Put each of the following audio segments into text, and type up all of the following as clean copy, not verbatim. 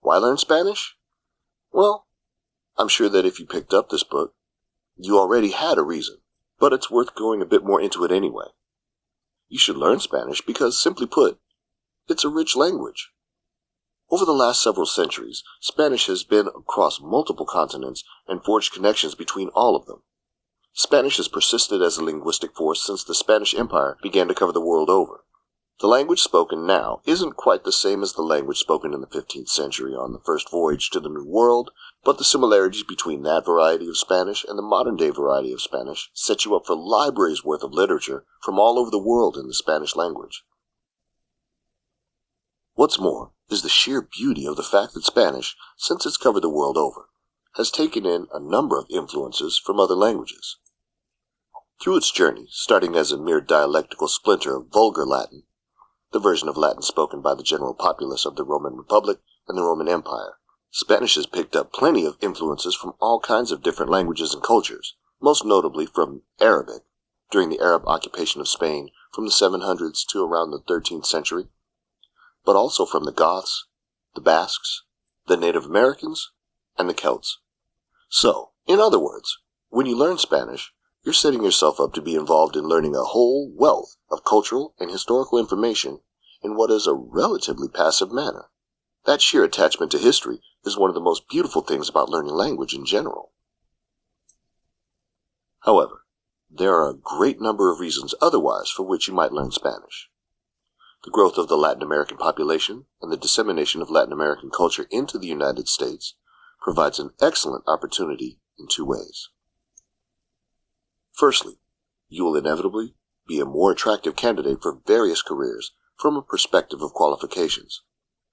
Why learn Spanish? Well, I'm sure that if you picked up this book, you already had a reason, but it's worth going a bit more into it anyway. You should learn Spanish because, simply put, it's a rich language. Over the last several centuries, Spanish has been across multiple continents and forged connections between all of them. Spanish has persisted as a linguistic force since the Spanish Empire began to cover the world over. The language spoken now isn't quite the same as the language spoken in the 15th century on the first voyage to the New World, but the similarities between that variety of Spanish and the modern-day variety of Spanish set you up for libraries worth of literature from all over the world in the Spanish language. What's more is the sheer beauty of the fact that Spanish, since it's covered the world over, has taken in a number of influences from other languages. Through its journey, starting as a mere dialectical splinter of vulgar Latin, the version of Latin spoken by the general populace of the Roman Republic and the Roman Empire, Spanish has picked up plenty of influences from all kinds of different languages and cultures, most notably from Arabic, during the Arab occupation of Spain from the 700s to around the 13th century, but also from the Goths, the Basques, the Native Americans, and the Celts. So, in other words, when you learn Spanish, you're setting yourself up to be involved in learning a whole wealth of cultural and historical information in what is a relatively passive manner. That sheer attachment to history is one of the most beautiful things about learning language in general. However, there are a great number of reasons otherwise for which you might learn Spanish. The growth of the Latin American population and the dissemination of Latin American culture into the United States provides an excellent opportunity in two ways. Firstly, you will inevitably be a more attractive candidate for various careers from a perspective of qualifications.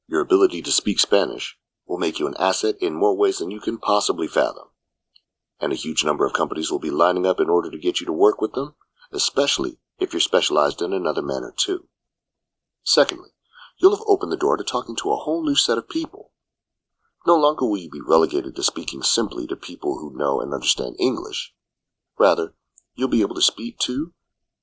Your ability to speak Spanish will make you an asset in more ways than you can possibly fathom, and a huge number of companies will be lining up in order to get you to work with them, especially if you're specialized in another manner too. Secondly, you'll have opened the door to talking to a whole new set of people. No longer will you be relegated to speaking simply to people who know and understand English. Rather, you'll be able to speak to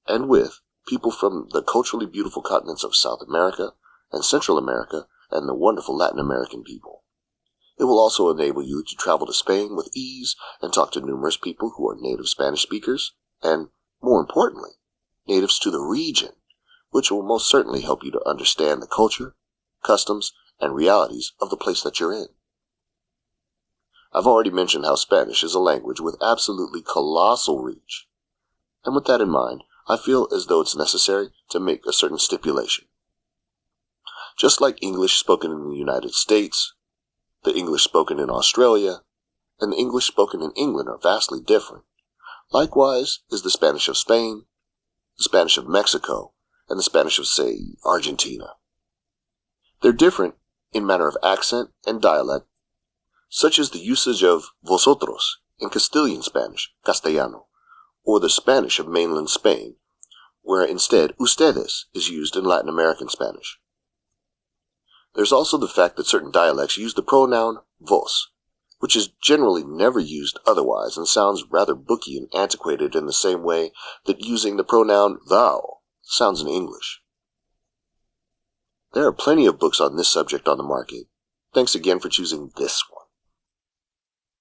and with people from the culturally beautiful continents of South America and Central America and the wonderful Latin American people. It will also enable you to travel to Spain with ease and talk to numerous people who are native Spanish speakers and, more importantly, natives to the region, which will most certainly help you to understand the culture, customs, and realities of the place that you're in. I've already mentioned how Spanish is a language with absolutely colossal reach. And with that in mind, I feel as though it's necessary to make a certain stipulation. Just like English spoken in the United States, the English spoken in Australia, and the English spoken in England are vastly different. Likewise is the Spanish of Spain, the Spanish of Mexico, and the Spanish of, say, Argentina. They're different in manner of accent and dialect, such as the usage of vosotros in Castilian Spanish, castellano, or the Spanish of mainland Spain, where instead ustedes is used in Latin American Spanish. There's also the fact that certain dialects use the pronoun vos, which is generally never used otherwise and sounds rather booky and antiquated in the same way that using the pronoun thou sounds in English. There are plenty of books on this subject on the market. Thanks again for choosing this one.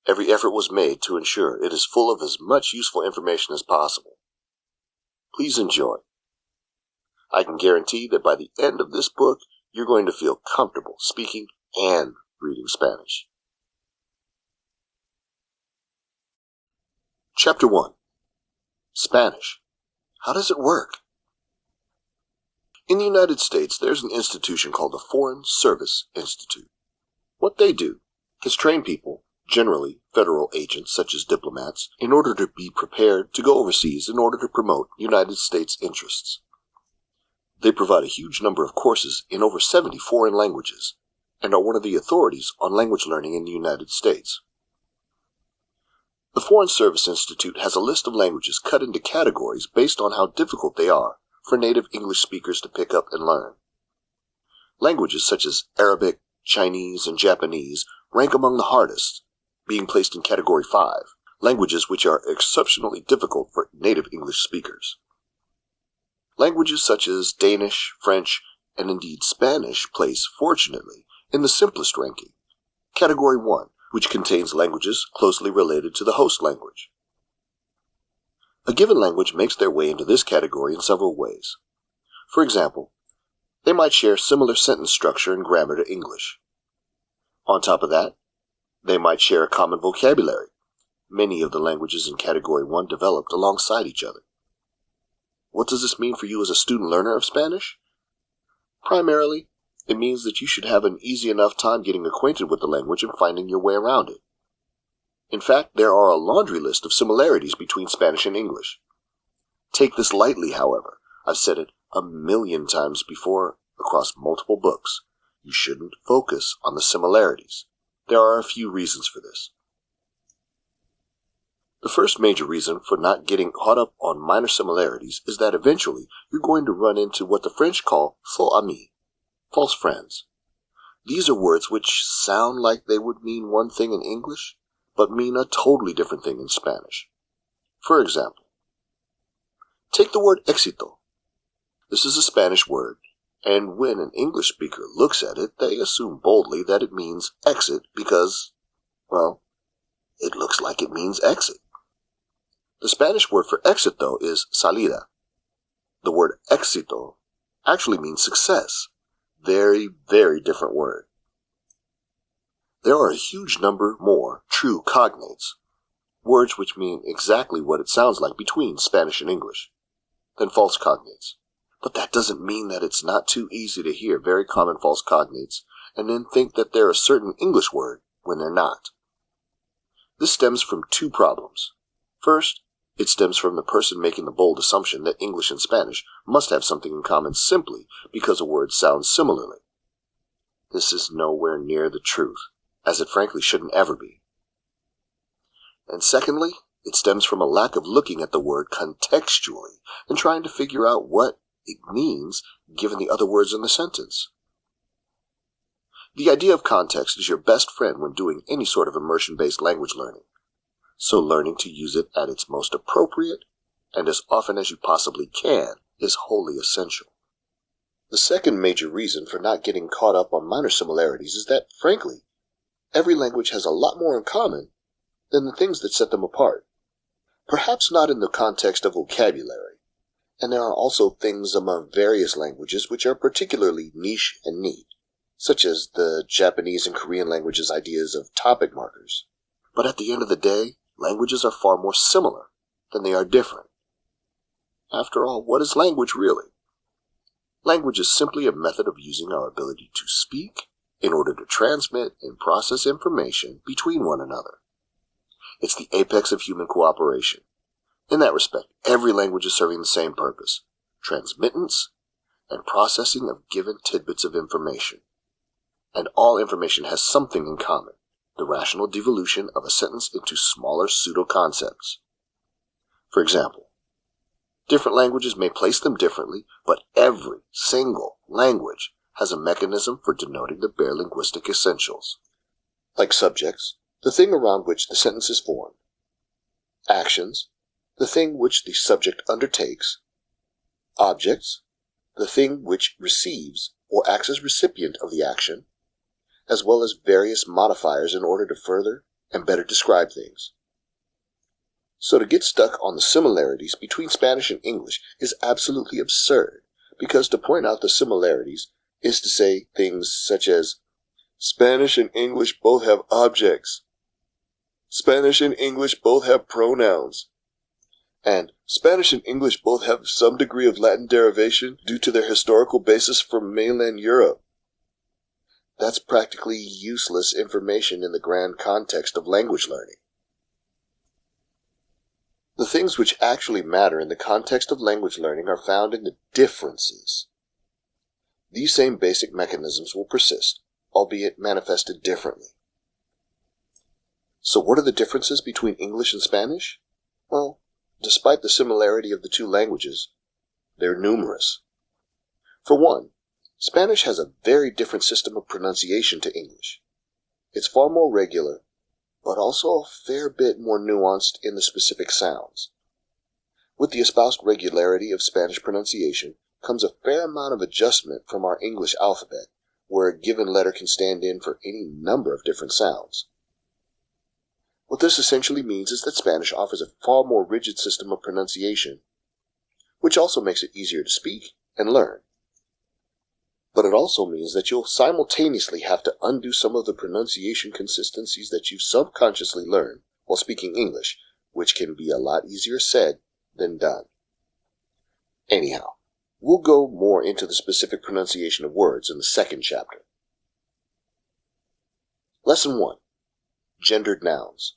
Every effort was made to ensure it is full of as much useful information as possible. Please enjoy. I can guarantee that by the end of this book, you're going to feel comfortable speaking and reading Spanish. Chapter 1. Spanish. How does it work? In the United States, there's an institution called the Foreign Service Institute. What they do is train people, generally federal agents such as diplomats, in order to be prepared to go overseas in order to promote United States interests. They provide a huge number of courses in over 70 foreign languages, and are one of the authorities on language learning in the United States. The Foreign Service Institute has a list of languages cut into categories based on how difficult they are for native English speakers to pick up and learn. Languages such as Arabic, Chinese, and Japanese rank among the hardest, being placed in Category 5, languages which are exceptionally difficult for native English speakers. Languages such as Danish, French, and indeed Spanish place, fortunately, in the simplest ranking, Category 1, which contains languages closely related to the host language. A given language makes their way into this category in several ways. For example, they might share similar sentence structure and grammar to English. On top of that, they might share a common vocabulary. Many of the languages in Category 1 developed alongside each other. What does this mean for you as a student learner of Spanish? Primarily, it means that you should have an easy enough time getting acquainted with the language and finding your way around it. In fact, there are a laundry list of similarities between Spanish and English. Take this lightly, however. I've said it 1,000,000 times before across multiple books. You shouldn't focus on the similarities. There are a few reasons for this. The first major reason for not getting caught up on minor similarities is that eventually you're going to run into what the French call faux amis, false friends. These are words which sound like they would mean one thing in English, but mean a totally different thing in Spanish. For example, take the word éxito. This is a Spanish word, and when an English speaker looks at it, they assume boldly that it means exit because, well, it looks like it means exit. The Spanish word for exit, though, is salida. The word éxito actually means success. Very, very different word. There are a huge number more true cognates, words which mean exactly what it sounds like between Spanish and English, than false cognates. But that doesn't mean that it's not too easy to hear very common false cognates and then think that they're a certain English word when they're not. This stems from two problems. First, it stems from the person making the bold assumption that English and Spanish must have something in common simply because a word sounds similarly. This is nowhere near the truth, as it frankly shouldn't ever be. And secondly, it stems from a lack of looking at the word contextually and trying to figure out what it means given the other words in the sentence. The idea of context is your best friend when doing any sort of immersion-based language learning. So learning to use it at its most appropriate and as often as you possibly can is wholly essential. The second major reason for not getting caught up on minor similarities is that, frankly, every language has a lot more in common than the things that set them apart. Perhaps not in the context of vocabulary, and there are also things among various languages which are particularly niche and neat, such as the Japanese and Korean languages' ideas of topic markers. But at the end of the day, languages are far more similar than they are different. After all, what is language really? Language is simply a method of using our ability to speak in order to transmit and process information between one another. It's the apex of human cooperation. In that respect, every language is serving the same purpose: transmittance and processing of given tidbits of information. And all information has something in common: the rational devolution of a sentence into smaller pseudo-concepts. For example, different languages may place them differently, but every single language has a mechanism for denoting the bare linguistic essentials. Like subjects, the thing around which the sentence is formed; actions, the thing which the subject undertakes; objects, the thing which receives or acts as recipient of the action, as well as various modifiers in order to further and better describe things. So to get stuck on the similarities between Spanish and English is absolutely absurd, because to point out the similarities is to say things such as, Spanish and English both have objects, Spanish and English both have pronouns, and Spanish and English both have some degree of Latin derivation due to their historical basis from mainland Europe. That's practically useless information in the grand context of language learning. The things which actually matter in the context of language learning are found in the differences. These same basic mechanisms will persist, albeit manifested differently. So what are the differences between English and Spanish? Well, despite the similarity of the two languages, they're numerous. For one, Spanish has a very different system of pronunciation to English. It's far more regular, but also a fair bit more nuanced in the specific sounds. With the espoused regularity of Spanish pronunciation comes a fair amount of adjustment from our English alphabet, where a given letter can stand in for any number of different sounds. What this essentially means is that Spanish offers a far more rigid system of pronunciation, which also makes it easier to speak and learn. But it also means that you'll simultaneously have to undo some of the pronunciation consistencies that you've subconsciously learned while speaking English, which can be a lot easier said than done. Anyhow, we'll go more into the specific pronunciation of words in the second chapter. Lesson 1. Gendered nouns.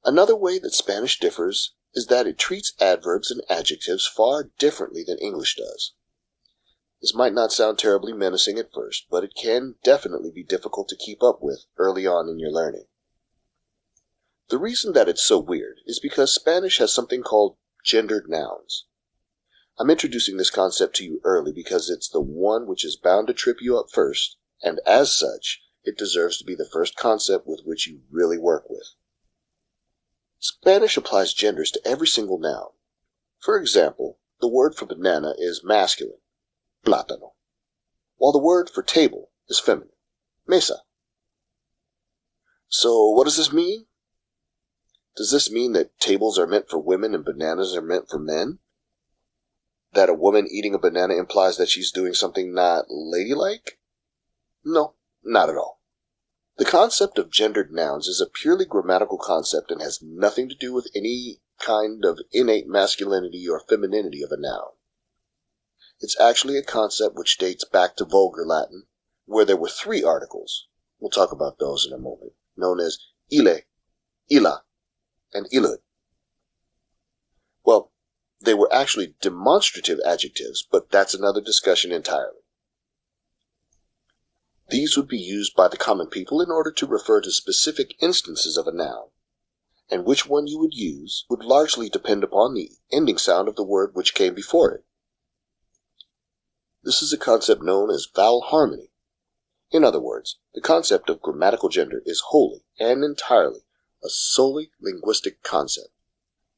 Another way that Spanish differs is that it treats adverbs and adjectives far differently than English does. This might not sound terribly menacing at first, but it can definitely be difficult to keep up with early on in your learning. The reason that it's so weird is because Spanish has something called gendered nouns. I'm introducing this concept to you early because it's the one which is bound to trip you up first, and as such, it deserves to be the first concept with which you really work with. Spanish applies genders to every single noun. For example, the word for banana is masculine, plátano, while the word for table is feminine, mesa. So what does this mean? Does this mean that tables are meant for women and bananas are meant for men? That a woman eating a banana implies that she's doing something not ladylike? No, not at all. The concept of gendered nouns is a purely grammatical concept and has nothing to do with any kind of innate masculinity or femininity of a noun. It's actually a concept which dates back to Vulgar Latin, where there were 3 articles, we'll talk about those in a moment, known as ile, illa, and illud. Well, they were actually demonstrative adjectives, but that's another discussion entirely. These would be used by the common people in order to refer to specific instances of a noun, and which one you would use would largely depend upon the ending sound of the word which came before it. This is a concept known as vowel harmony. In other words, the concept of grammatical gender is wholly and entirely a solely linguistic concept,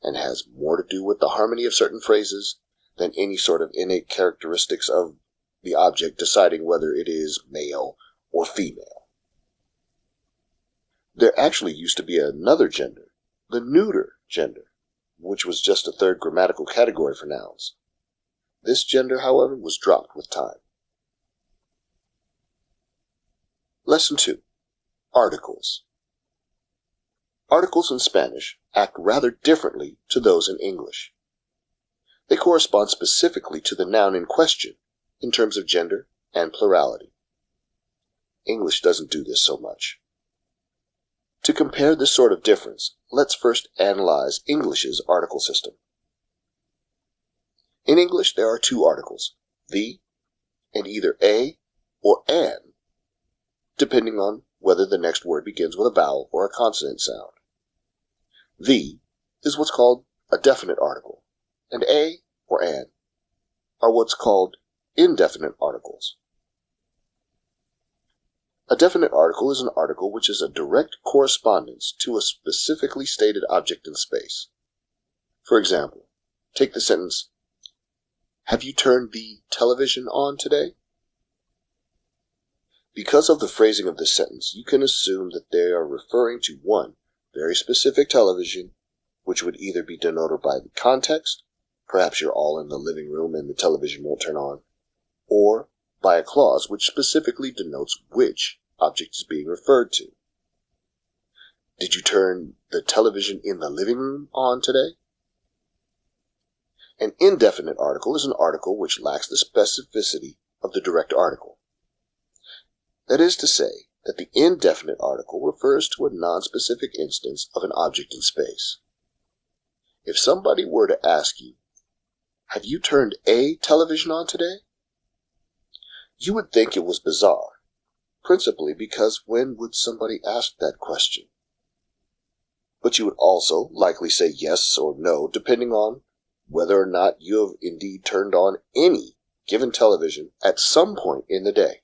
and has more to do with the harmony of certain phrases than any sort of innate characteristics of the object deciding whether it is male or female. There actually used to be another gender, the neuter gender, which was just a 3rd grammatical category for nouns. This gender, however, was dropped with time. Lesson 2. Articles. Articles in Spanish act rather differently to those in English. They correspond specifically to the noun in question in terms of gender and plurality. English doesn't do this so much. To compare this sort of difference, let's first analyze English's article system. In English, there are 2 articles, the and either a or an, depending on whether the next word begins with a vowel or a consonant sound. The is what's called a definite article, and a or an are what's called indefinite articles. A definite article is an article which is a direct correspondence to a specifically stated object in space. For example, take the sentence, "Have you turned the television on today?" Because of the phrasing of this sentence, you can assume that they are referring to one very specific television, which would either be denoted by the context, perhaps you're all in the living room and the television won't turn on, or by a clause which specifically denotes which object is being referred to. Did you turn the television in the living room on today? An indefinite article is an article which lacks the specificity of the direct article. That is to say, that the indefinite article refers to a non-specific instance of an object in space. If somebody were to ask you, "Have you turned a television on today?" you would think it was bizarre, principally because when would somebody ask that question? But you would also likely say yes or no, depending on whether or not you have indeed turned on any given television at some point in the day.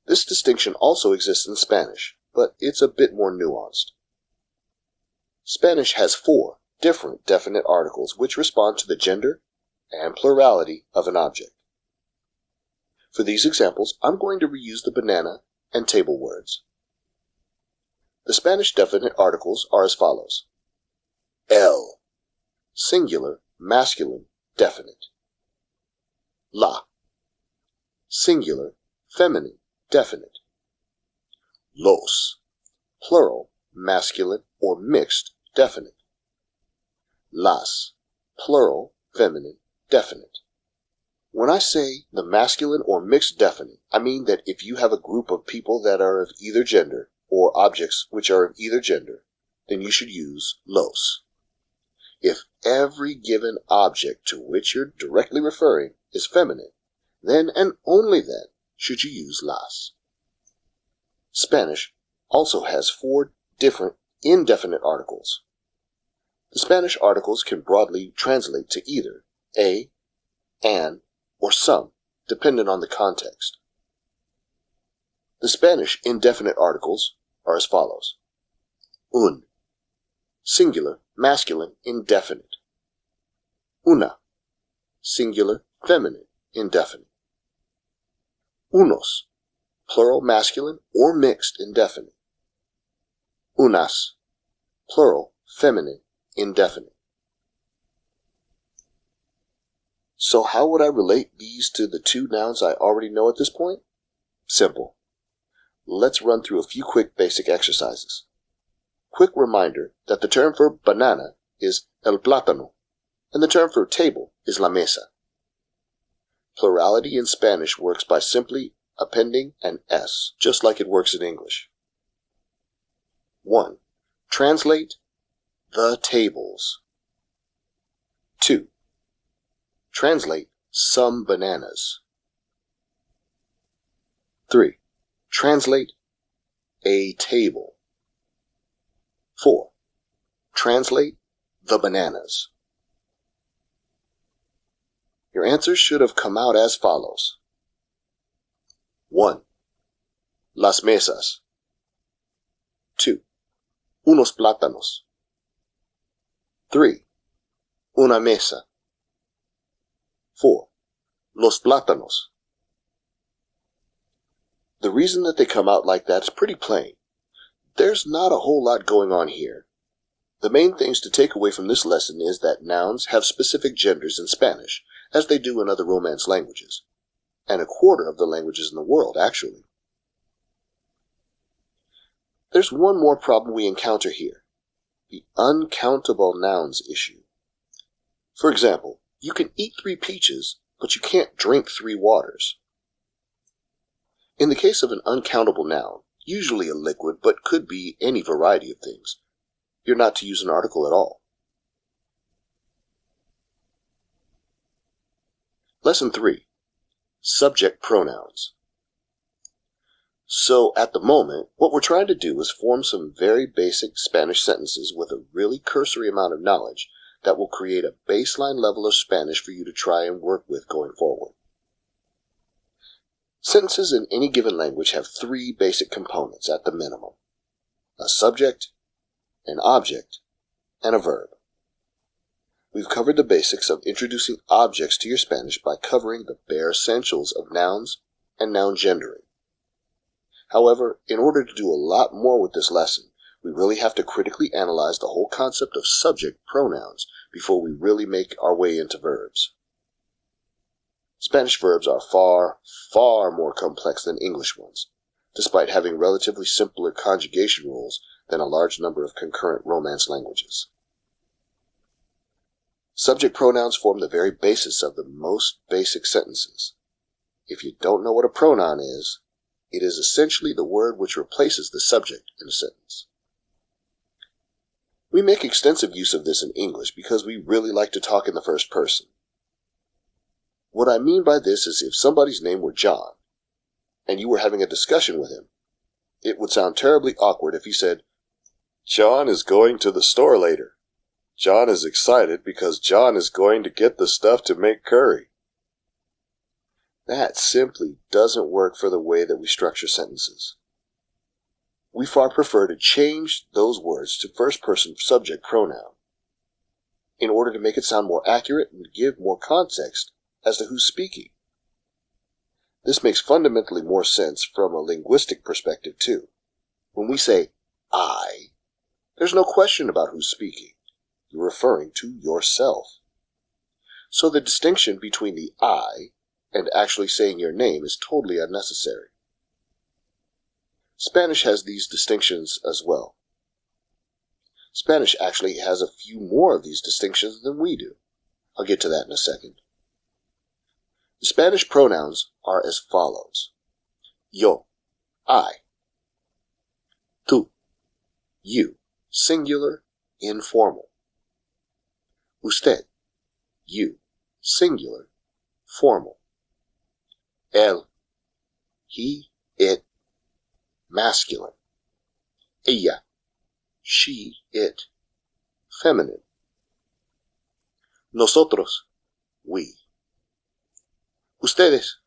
This distinction also exists in Spanish, but it's a bit more nuanced. Spanish has 4 different definite articles which respond to the gender and plurality of an object. For these examples, I'm going to reuse the banana and table words. The Spanish definite articles are as follows. El, singular, masculine, definite. La, singular, feminine, definite. Los, plural, masculine or mixed, definite. Las, plural, feminine, definite. When I say the masculine or mixed definite, I mean that if you have a group of people that are of either gender, or objects which are of either gender, then you should use los. If every given object to which you're directly referring is feminine, then and only then should you use las. Spanish also has 4 different indefinite articles. The Spanish articles can broadly translate to either a, an, or some, dependent on the context. The Spanish indefinite articles are as follows. Un, singular, masculine, indefinite. Una, singular, feminine, indefinite. Unos, plural, masculine, or mixed, indefinite. Unas, plural, feminine, indefinite. So how would I relate these to the 2 nouns I already know at this point? Simple. Let's run through a few quick basic exercises. Quick reminder that the term for banana is el plátano, and the term for table is la mesa. Plurality in Spanish works by simply appending an S, just like it works in English. 1. Translate the tables. 2. Translate some bananas. 3. Translate a table. 4. Translate the bananas. Your answers should have come out as follows. 1. Las mesas. 2. Unos plátanos. 3. Una mesa. 4. Los plátanos. The reason that they come out like that is pretty plain. There's not a whole lot going on here. The main things to take away from this lesson is that nouns have specific genders in Spanish, as they do in other Romance languages, and a quarter of the languages in the world, actually. There's one more problem we encounter here, the uncountable nouns issue. For example, you can eat 3 peaches, but you can't drink 3 waters. In the case of an uncountable noun, usually a liquid but could be any variety of things, you're not to use an article at all. Lesson 3. Subject pronouns. So at the moment, what we're trying to do is form some very basic Spanish sentences with a really cursory amount of knowledge that will create a baseline level of Spanish for you to try and work with going forward. Sentences in any given language have 3 basic components at the minimum: a subject, an object, and a verb. We've covered the basics of introducing objects to your Spanish by covering the bare essentials of nouns and noun gendering. However, in order to do a lot more with this lesson, we really have to critically analyze the whole concept of subject pronouns before we really make our way into verbs. Spanish verbs are far, far more complex than English ones, despite having relatively simpler conjugation rules than a large number of concurrent Romance languages. Subject pronouns form the very basis of the most basic sentences. If you don't know what a pronoun is, it is essentially the word which replaces the subject in a sentence. We make extensive use of this in English because we really like to talk in the first person. What I mean by this is if somebody's name were John, and you were having a discussion with him, it would sound terribly awkward if he said, "John is going to the store later. John is excited because John is going to get the stuff to make curry." That simply doesn't work for the way that we structure sentences. We far prefer to change those words to first-person subject pronoun in order to make it sound more accurate and give more context as to who's speaking. This makes fundamentally more sense from a linguistic perspective too. When we say I, there's no question about who's speaking. You're referring to yourself. So the distinction between the I and actually saying your name is totally unnecessary. Spanish has these distinctions as well. Spanish actually has a few more of these distinctions than we do. I'll get to that in a second. The Spanish pronouns are as follows. Yo, I. Tú, you, singular, informal. Usted, you, singular, formal. Él, he, it, masculine. Ella, she, it, feminine. Nosotros, we. Ustedes,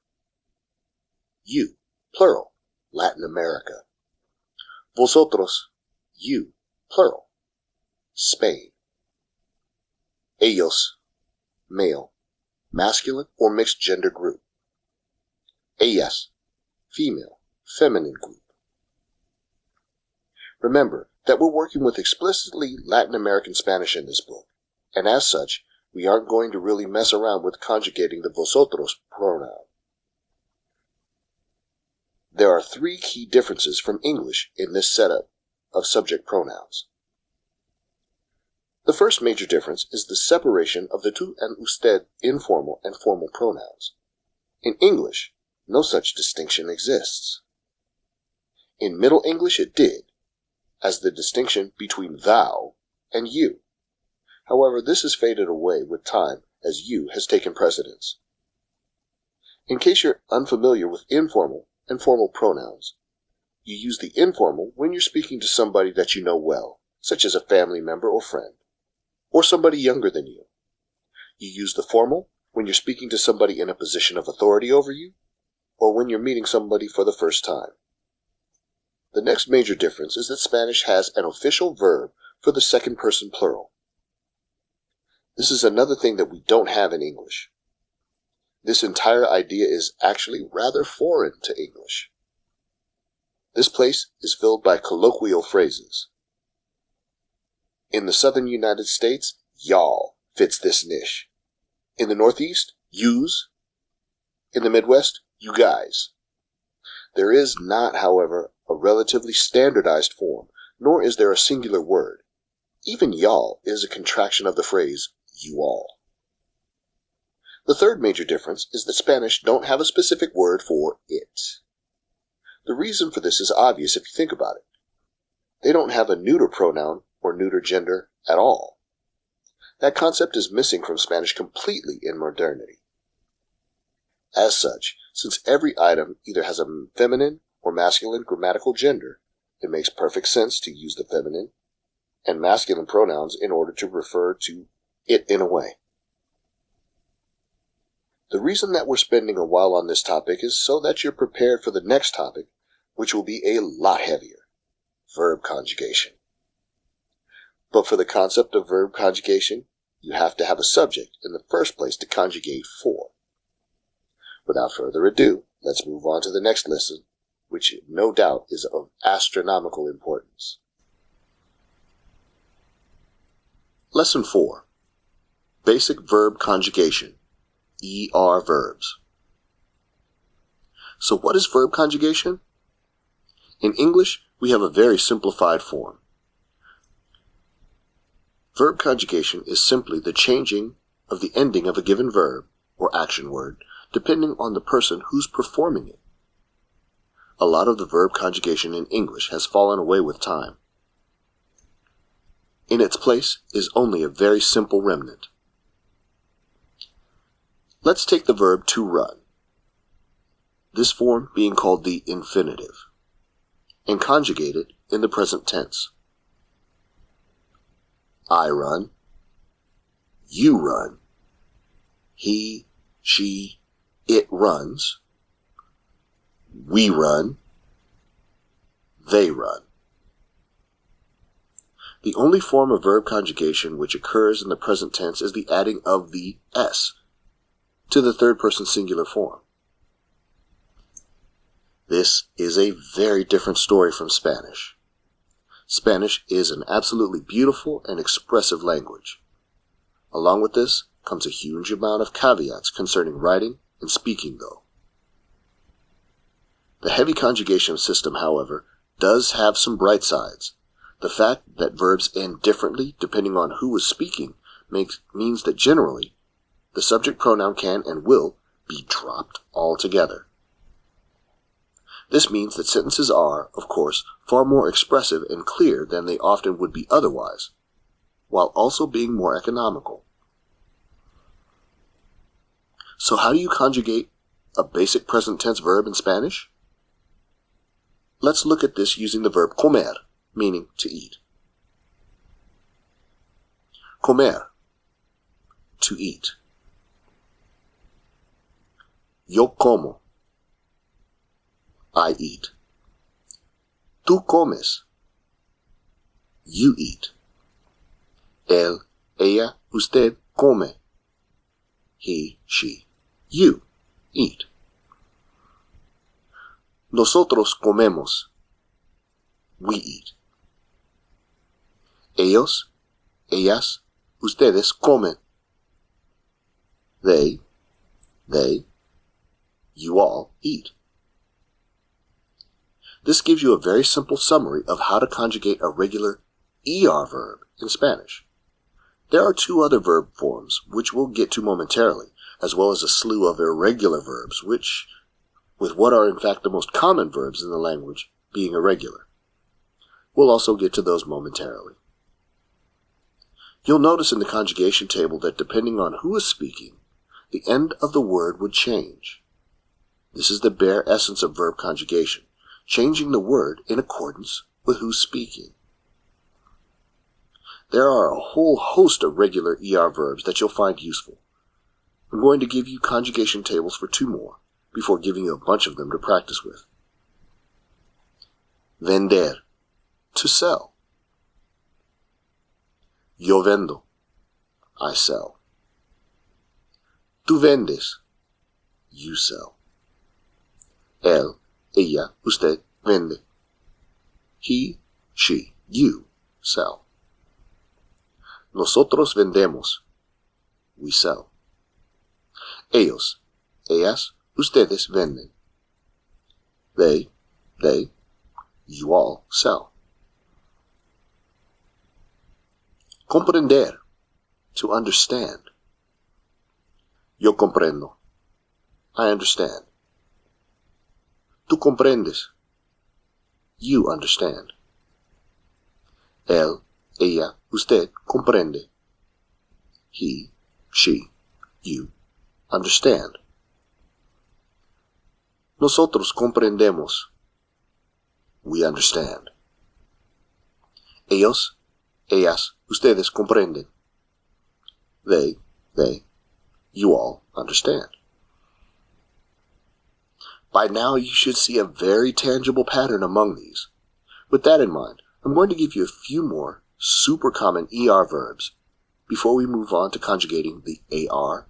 you, plural, Latin America. Vosotros, you, plural, Spain. Ellos, male, masculine or mixed gender group. Ellas, female, feminine group. Remember that we're working with explicitly Latin American Spanish in this book, and as such, we aren't going to really mess around with conjugating the vosotros pronoun. There are three key differences from English in this setup of subject pronouns. The first major difference is the separation of the tú and usted informal and formal pronouns. In English, no such distinction exists. In Middle English it did, as the distinction between thou and you. However, this has faded away with time as you has taken precedence. In case you're unfamiliar with informal and formal pronouns, you use the informal when you're speaking to somebody that you know well, such as a family member or friend, or somebody younger than you. You use the formal when you're speaking to somebody in a position of authority over you, or when you're meeting somebody for the first time. The next major difference is that Spanish has an official verb for the second person plural. This is another thing that we don't have in English. This entire idea is actually rather foreign to English. This place is filled by colloquial phrases. In the southern United States, y'all fits this niche. In the Northeast, yous. In the Midwest, you guys. There is not, however, a relatively standardized form, nor is there a singular word. Even y'all is a contraction of the phrase you all. The third major difference is that Spanish don't have a specific word for it. The reason for this is obvious if you think about it. They don't have a neuter pronoun or neuter gender at all. That concept is missing from Spanish completely in modernity. As such, since every item either has a feminine or masculine grammatical gender, it makes perfect sense to use the feminine and masculine pronouns in order to refer to it in a way. The reason that we're spending a while on this topic is so that you're prepared for the next topic, which will be a lot heavier: verb conjugation. But for the concept of verb conjugation, you have to have a subject in the first place to conjugate for. Without further ado, let's move on to the next lesson, which no doubt is of astronomical importance. Lesson 4. Basic Verb Conjugation, ER verbs. So what is verb conjugation? In English, we have a very simplified form. Verb conjugation is simply the changing of the ending of a given verb or action word depending on the person who's performing it. A lot of the verb conjugation in English has fallen away with time. In its place is only a very simple remnant. Let's take the verb to run, this form being called the infinitive, and conjugate it in the present tense. I run, you run, he, she, it runs, we run, they run. The only form of verb conjugation which occurs in the present tense is the adding of the s to the third person singular form. This is a very different story from Spanish. Spanish is an absolutely beautiful and expressive language. Along with this comes a huge amount of caveats concerning writing and speaking, though. The heavy conjugation system, however, does have some bright sides. The fact that verbs end differently depending on who is speaking means that generally the subject pronoun can and will be dropped altogether. This means that sentences are, of course, far more expressive and clear than they often would be otherwise, while also being more economical. So how do you conjugate a basic present tense verb in Spanish? Let's look at this using the verb comer, meaning to eat. Comer, to eat. Yo como, I eat. Tú comes, you eat. Él, ella, usted come. He, she, you eat. Nosotros comemos, we eat. Ellos, ellas, ustedes comen. They, you all eat. This gives you a very simple summary of how to conjugate a regular ER verb in Spanish. There are two other verb forms, which we'll get to momentarily, as well as a slew of irregular verbs, with what are in fact the most common verbs in the language being irregular. We'll also get to those momentarily. You'll notice in the conjugation table that depending on who is speaking, the end of the word would change. This is the bare essence of verb conjugation, changing the word in accordance with who's speaking. There are a whole host of regular ER verbs that you'll find useful. I'm going to give you conjugation tables for two more, before giving you a bunch of them to practice with. Vender, to sell. Yo vendo, I sell. Tú vendes, you sell. Él, ella, usted vende. He, she, you sell. Nosotros vendemos, we sell. Ellos, ellas, ustedes venden. They, you all sell. Comprender, to understand. Yo comprendo, I understand. Tú comprendes, you understand. Él, ella, usted comprende. He, she, you understand. Nosotros comprendemos, we understand. Ellos, ellas, ustedes comprenden. They, you all understand. By now you should see a very tangible pattern among these. With that in mind, I'm going to give you a few more super common ER verbs before we move on to conjugating the AR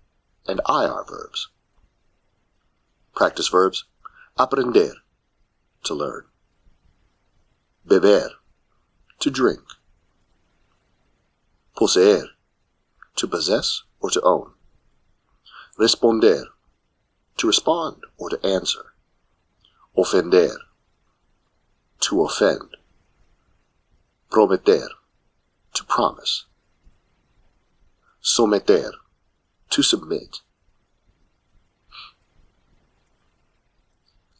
and IR verbs. Practice verbs: aprender, to learn. Beber, to drink. Poseer, to possess or to own. Responder, to respond or to answer. Ofender, to offend. Prometer, to promise. Someter, to submit.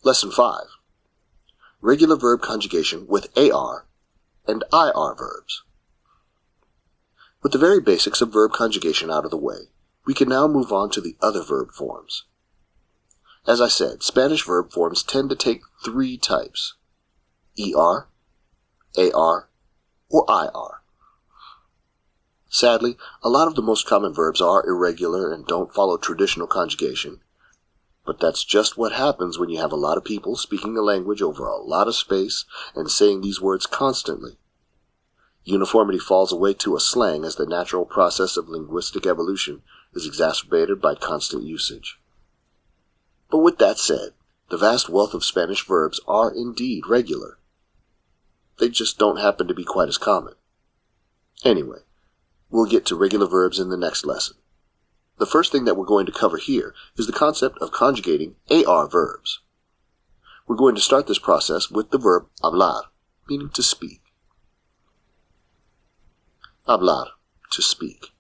Lesson 5. Regular verb conjugation with AR and IR verbs. With the very basics of verb conjugation out of the way, we can now move on to the other verb forms. As I said, Spanish verb forms tend to take three types: ER, AR, or IR. Sadly, a lot of the most common verbs are irregular and don't follow traditional conjugation, but that's just what happens when you have a lot of people speaking a language over a lot of space and saying these words constantly. Uniformity falls away to a slang as the natural process of linguistic evolution is exacerbated by constant usage. But with that said, The vast wealth of Spanish verbs are indeed regular. They just don't happen to be quite as common. Anyway, we'll get to regular verbs in the next lesson. The first thing that we're going to cover here is the concept of conjugating AR verbs. We're going to start this process with the verb hablar, meaning to speak. Hablar, to speak.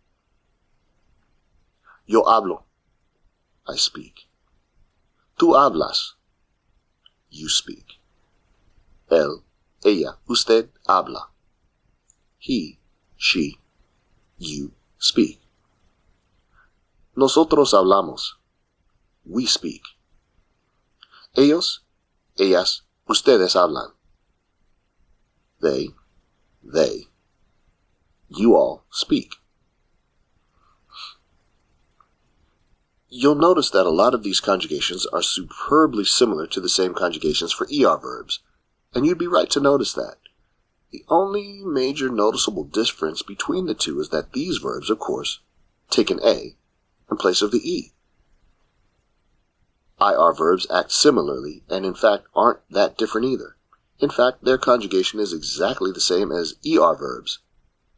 Yo hablo, I speak. Tú hablas, you speak. Él, ella, usted habla. He, she, you speak. Nosotros hablamos, we speak. Ellos, ellas, ustedes hablan. They, you all speak. You'll notice that a lot of these conjugations are superbly similar to the same conjugations for ER verbs, and you'd be right to notice that. The only major noticeable difference between the two is that these verbs, of course, take an A in place of the E. IR verbs act similarly and in fact aren't that different either. In fact, their conjugation is exactly the same as ER verbs,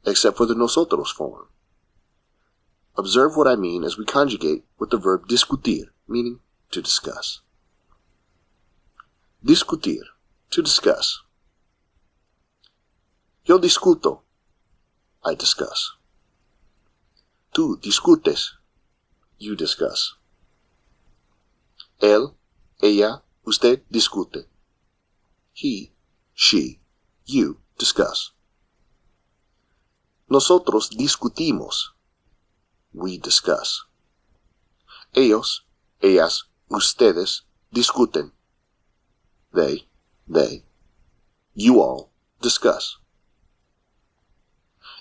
except for the nosotros form. Observe what I mean as we conjugate with the verb discutir, meaning to discuss. Discutir, to discuss. Yo discuto, I discuss. Tú discutes, you discuss. Él, ella, usted discute. He, she, you discuss. Nosotros discutimos, we discuss. Ellos, ellas, ustedes discuten. They, you all discuss.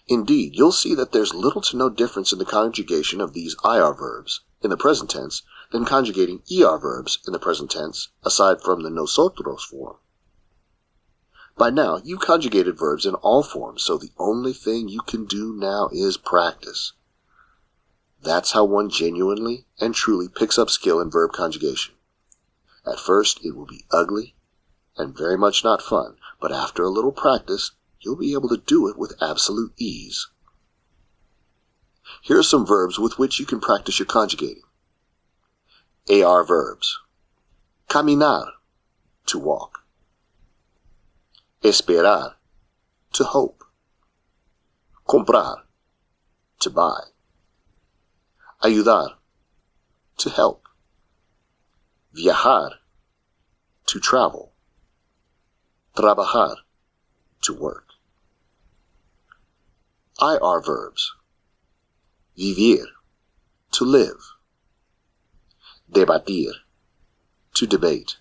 Indeed, you'll see that there's little to no difference in the conjugation of these IR verbs in the present tense than conjugating ER verbs in the present tense, aside from the nosotros form. By now, you've conjugated verbs in all forms, so the only thing you can do now is practice. That's how one genuinely and truly picks up skill in verb conjugation. At first, it will be ugly and very much not fun, but after a little practice, you'll be able to do it with absolute ease. Here are some verbs with which you can practice your conjugating. AR verbs. Caminar, to walk. Esperar, to hope. Comprar, to buy. Ayudar, to help. Viajar, to travel. Trabajar, to work. IR verbs. Vivir, to live. Debatir, to debate.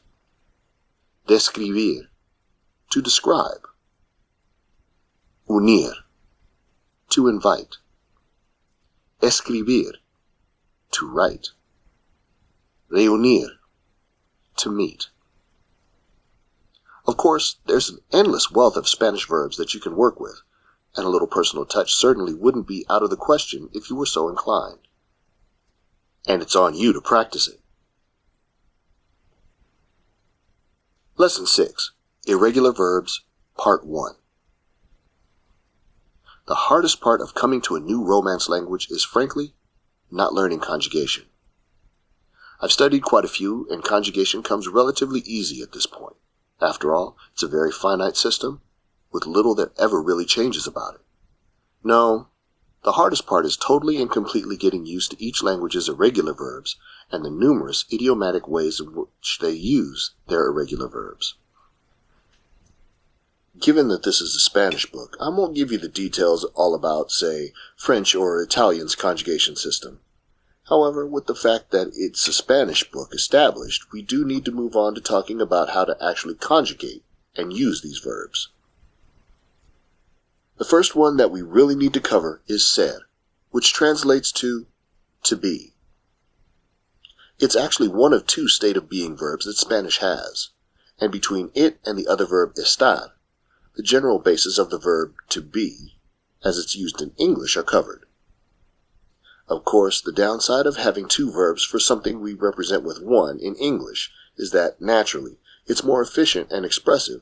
Describir, to describe. Unir, to invite. Escribir, to write. Reunir, to meet. Of course, there's an endless wealth of Spanish verbs that you can work with, and a little personal touch certainly wouldn't be out of the question if you were so inclined. And it's on you to practice it. Lesson 6, Irregular Verbs, Part 1. The hardest part of coming to a new Romance language is, frankly, not learning conjugation. I've studied quite a few, and conjugation comes relatively easy at this point. After all, it's a very finite system, with little that ever really changes about it. No, the hardest part is totally and completely getting used to each language's irregular verbs and the numerous idiomatic ways in which they use their irregular verbs. Given that this is a Spanish book, I won't give you the details all about, say, French or Italian's conjugation system. However, with the fact that it's a Spanish book established, we do need to move on to talking about how to actually conjugate and use these verbs. The first one that we really need to cover is ser, which translates to be. It's actually one of two state of being verbs that Spanish has, and between it and the other verb estar, the general basis of the verb to be, as it's used in English, are covered. Of course, the downside of having two verbs for something we represent with one in English is that, naturally, it's more efficient and expressive,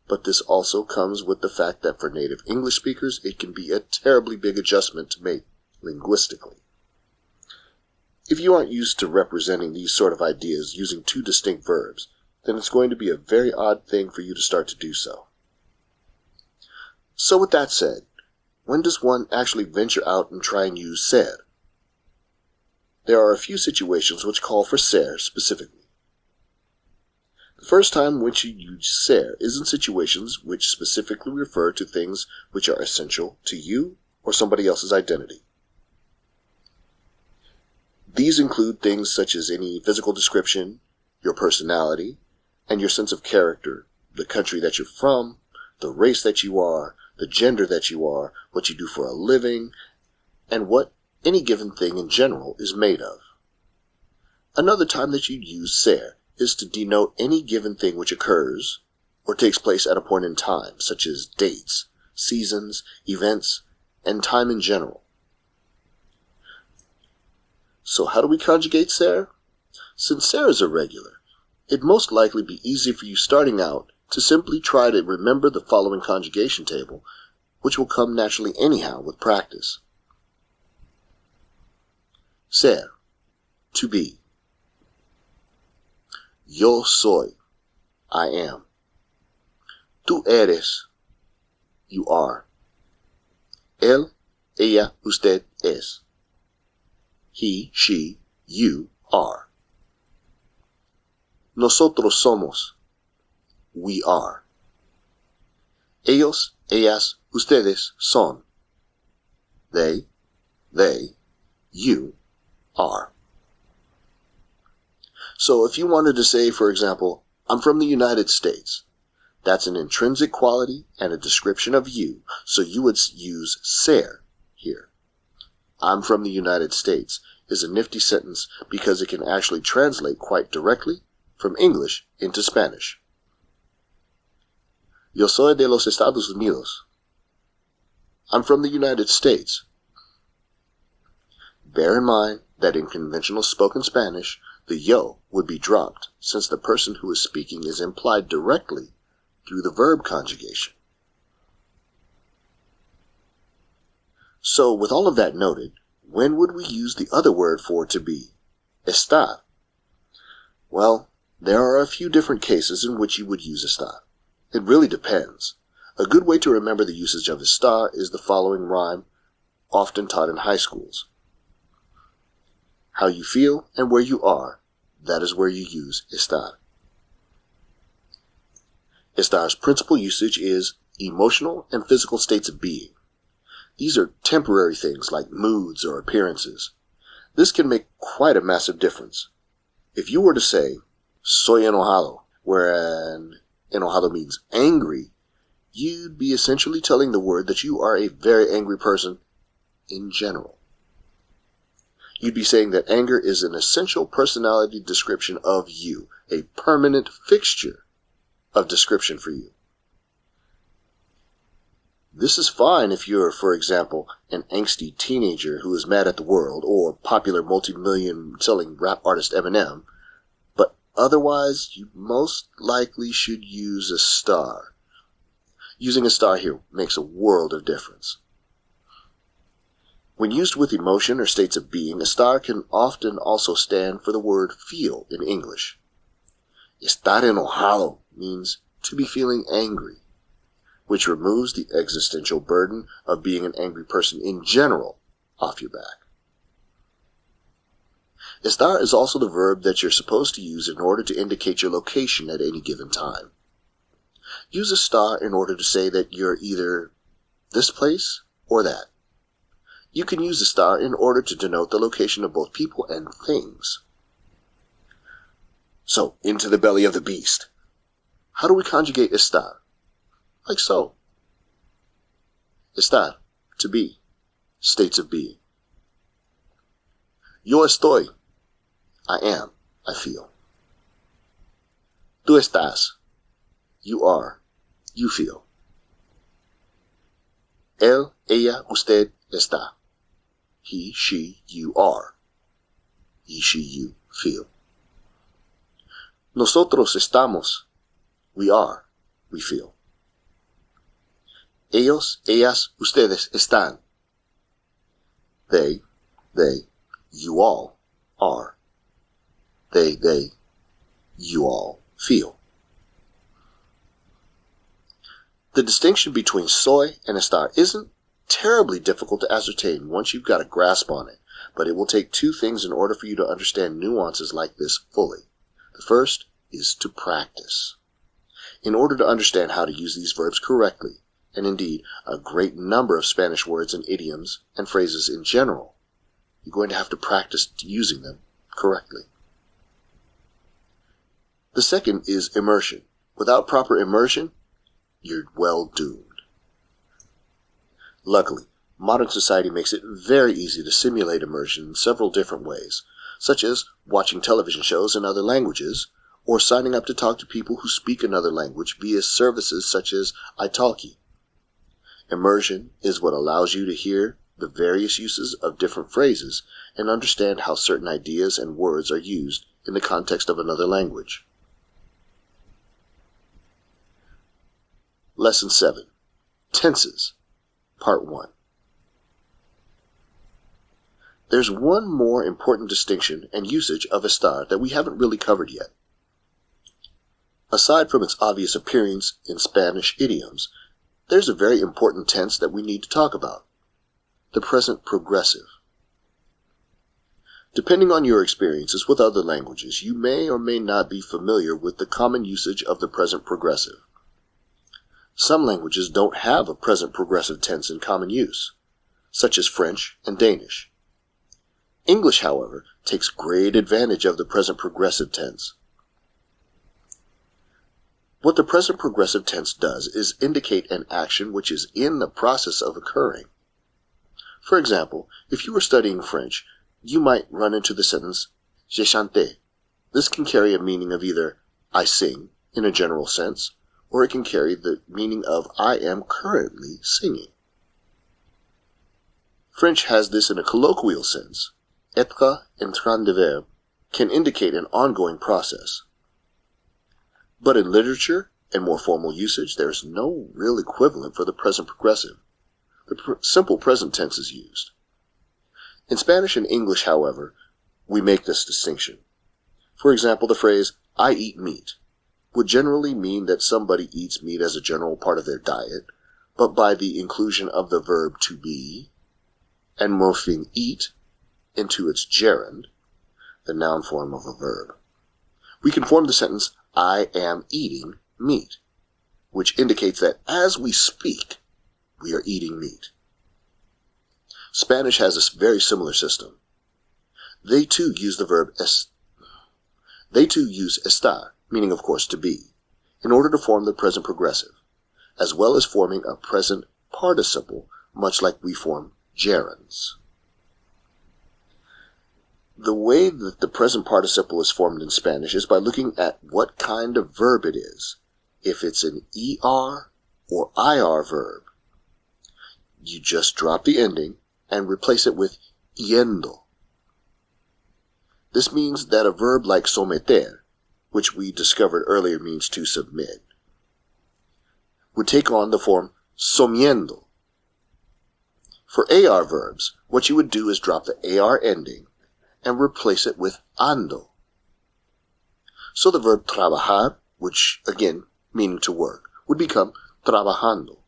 but this also comes with the fact that for native English speakers, it can be a terribly big adjustment to make linguistically. If you aren't used to representing these sort of ideas using two distinct verbs, then it's going to be a very odd thing for you to start to do so. So with that said, when does one actually venture out and try and use ser? There are a few situations which call for ser specifically. The first time which you use ser is in situations which specifically refer to things which are essential to you or somebody else's identity. These include things such as any physical description, your personality, and your sense of character, the country that you're from, the race that you are, the gender that you are, what you do for a living, and what any given thing in general is made of. Another time that you use ser is to denote any given thing which occurs or takes place at a point in time, such as dates, seasons, events, and time in general. So how do we conjugate ser? Since ser is irregular, it'd most likely be easy for you starting out to simply try to remember the following conjugation table, which will come naturally anyhow with practice. Ser, to be. Yo soy, I am. Tú eres, you are. Él, ella, usted es. He, she, you are. Nosotros somos, we are. Ellos, ellas, ustedes son. They, you are. So if you wanted to say, for example, I'm from the United States, that's an intrinsic quality and a description of you, so you would use ser here. I'm from the United States is a nifty sentence because it can actually translate quite directly from English into Spanish. Yo soy de los Estados Unidos. I'm from the United States. Bear in mind that in conventional spoken Spanish, the yo would be dropped since the person who is speaking is implied directly through the verb conjugation. So with all of that noted, when would we use the other word for to be, estar? Well, there are a few different cases in which you would use estar. It really depends. A good way to remember the usage of estar is the following rhyme, often taught in high schools. How you feel and where you are, that is where you use estar. Estar's principal usage is emotional and physical states of being. These are temporary things like moods or appearances. This can make quite a massive difference. If you were to say, soy enojado, wherein enojado means angry, you'd be essentially telling the word that you are a very angry person in general. You'd be saying that anger is an essential personality description of you, a permanent fixture of description for you. This is fine if you're, for example, an angsty teenager who is mad at the world, or popular multi-million selling rap artist Eminem, but otherwise you most likely should use a star. Using a star here makes a world of difference. When used with emotion or states of being, a star can often also stand for the word feel in English. Estar enojado means to be feeling angry, which removes the existential burden of being an angry person in general off your back. Estar is also the verb that you're supposed to use in order to indicate your location at any given time. Use a star in order to say that you're either this place or that. You can use a star in order to denote the location of both people and things. So, into the belly of the beast. How do we conjugate estar? Like so. Estar, to be, states of being. Yo estoy, I am, I feel. Tú estás, you are, you feel. Él, ella, usted está. He, she, you are. He, she, you feel. Nosotros estamos. We are. We feel. Ellos, ellas, ustedes están. They, you all are. They, you all feel. The distinction between soy and estar isn't terribly difficult to ascertain once you've got a grasp on it, but it will take two things in order for you to understand nuances like this fully. The first is to practice. In order to understand how to use these verbs correctly, and indeed a great number of Spanish words and idioms and phrases in general, you're going to have to practice using them correctly. The second is immersion. Without proper immersion, you're well doomed. Luckily, modern society makes it very easy to simulate immersion in several different ways, such as watching television shows in other languages, or signing up to talk to people who speak another language via services such as italki. Immersion is what allows you to hear the various uses of different phrases and understand how certain ideas and words are used in the context of another language. Lesson 7. Tenses. Part 1. There's one more important distinction and usage of estar that we haven't really covered yet. Aside from its obvious appearance in Spanish idioms, there's a very important tense that we need to talk about. The present progressive. Depending on your experiences with other languages, you may or may not be familiar with the common usage of the present progressive. Some languages don't have a present progressive tense in common use, such as French and Danish. English, however, takes great advantage of the present progressive tense. What the present progressive tense does is indicate an action which is in the process of occurring. For example, if you were studying French, you might run into the sentence, "J'ai chanté." This can carry a meaning of either I sing, in a general sense, or it can carry the meaning of I am currently singing. French has this in a colloquial sense. Être en train de faire can indicate an ongoing process. But in literature and more formal usage, there is no real equivalent for the present progressive. The simple present tense is used. In Spanish and English, however, we make this distinction. For example, the phrase, I eat meat, would generally mean that somebody eats meat as a general part of their diet, but by the inclusion of the verb to be, and morphing eat into its gerund, the noun form of a verb, we can form the sentence, I am eating meat, which indicates that as we speak, we are eating meat. Spanish has a very similar system. They too use the verb They too use estar, meaning of course to be, in order to form the present progressive, as well as forming a present participle, much like we form gerunds. The way that the present participle is formed in Spanish is by looking at what kind of verb it is. If it's an ER or IR verb, you just drop the ending and replace it with yendo. This means that a verb like someter, which we discovered earlier means to submit, would take on the form somiendo. For AR verbs, what you would do is drop the AR ending and replace it with ando. So the verb trabajar, which again, meaning to work, would become trabajando.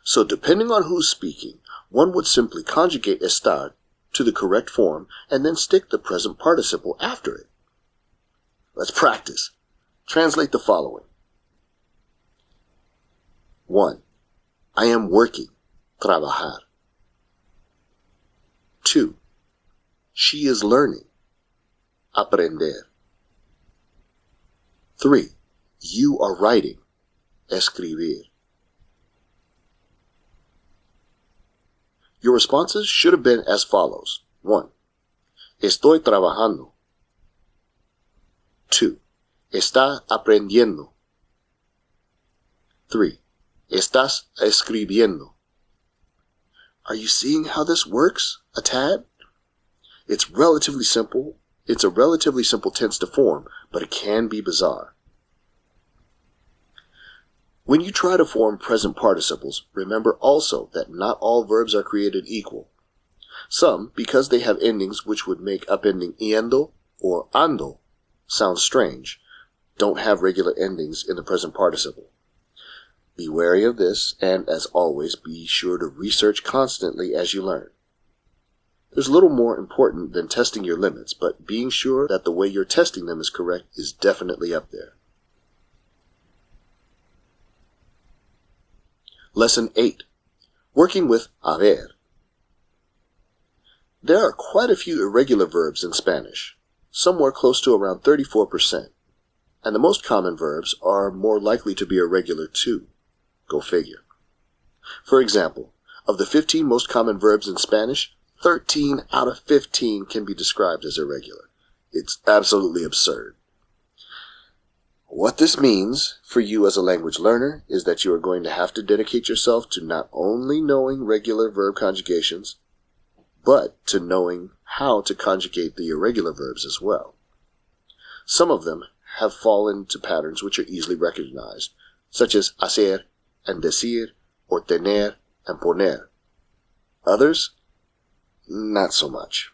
So depending on who's speaking, one would simply conjugate estar to the correct form and then stick the present participle after it. Let's practice. Translate the following. 1. I am working, trabajar. 2. She is learning, aprender. 3. You are writing, escribir. Your responses should have been as follows. 1. Estoy trabajando. 2. Está aprendiendo. 3. Estás escribiendo. Are you seeing how this works a tad? It's relatively simple It's a relatively simple tense to form, but it can be bizarre. When you try to form present participles, remember also that not all verbs are created equal. Some, because they have endings which would make upending iendo or ando sound strange, don't have regular endings in the present participle. Be wary of this, and as always, be sure to research constantly as you learn. There's little more important than testing your limits, but being sure that the way you're testing them is correct is definitely up there. Lesson 8. Working with haber. There are quite a few irregular verbs in Spanish, somewhere close to around 34%, and the most common verbs are more likely to be irregular too. Go figure. For example, of the 15 most common verbs in Spanish, 13 out of 15 can be described as irregular. It's absolutely absurd. What this means for you as a language learner is that you are going to have to dedicate yourself to not only knowing regular verb conjugations, but to knowing how to conjugate the irregular verbs as well. Some of them have fallen to patterns which are easily recognized, such as hacer and decir, or tener and poner. Others, not so much.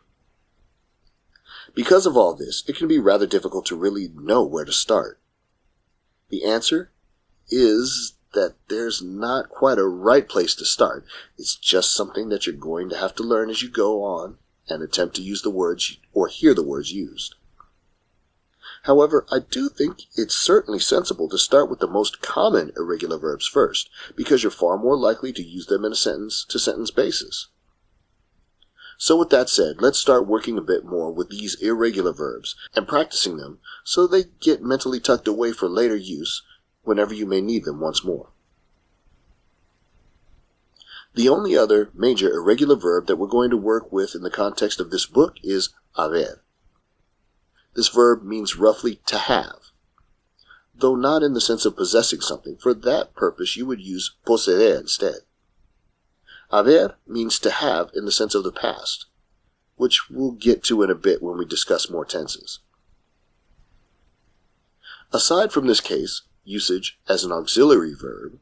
Because of all this, it can be rather difficult to really know where to start. The answer is that there's not quite a right place to start. It's just something that you're going to have to learn as you go on and attempt to use the words or hear the words used. However, I do think it's certainly sensible to start with the most common irregular verbs first, because you're far more likely to use them in a sentence-to-sentence basis. So with that said, let's start working a bit more with these irregular verbs and practicing them so they get mentally tucked away for later use whenever you may need them once more. The only other major irregular verb that we're going to work with in the context of this book is haber. This verb means roughly to have, though not in the sense of possessing something. For that purpose, you would use poseer instead. Haber means to have in the sense of the past, which we'll get to in a bit when we discuss more tenses. Aside from this case, usage as an auxiliary verb,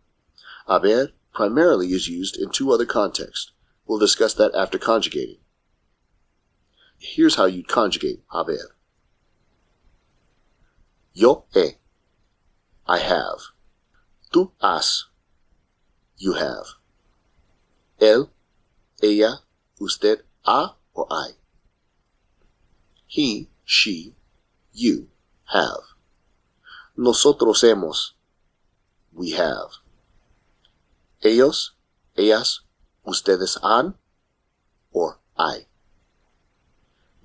haber primarily is used in two other contexts. We'll discuss that after conjugating. Here's how you'd conjugate haber. Yo he, I have. Tú has, you have. Él, ella, usted ha or I. He, she, you have. Nosotros hemos, we have. Ellos, ellas, ustedes han or I.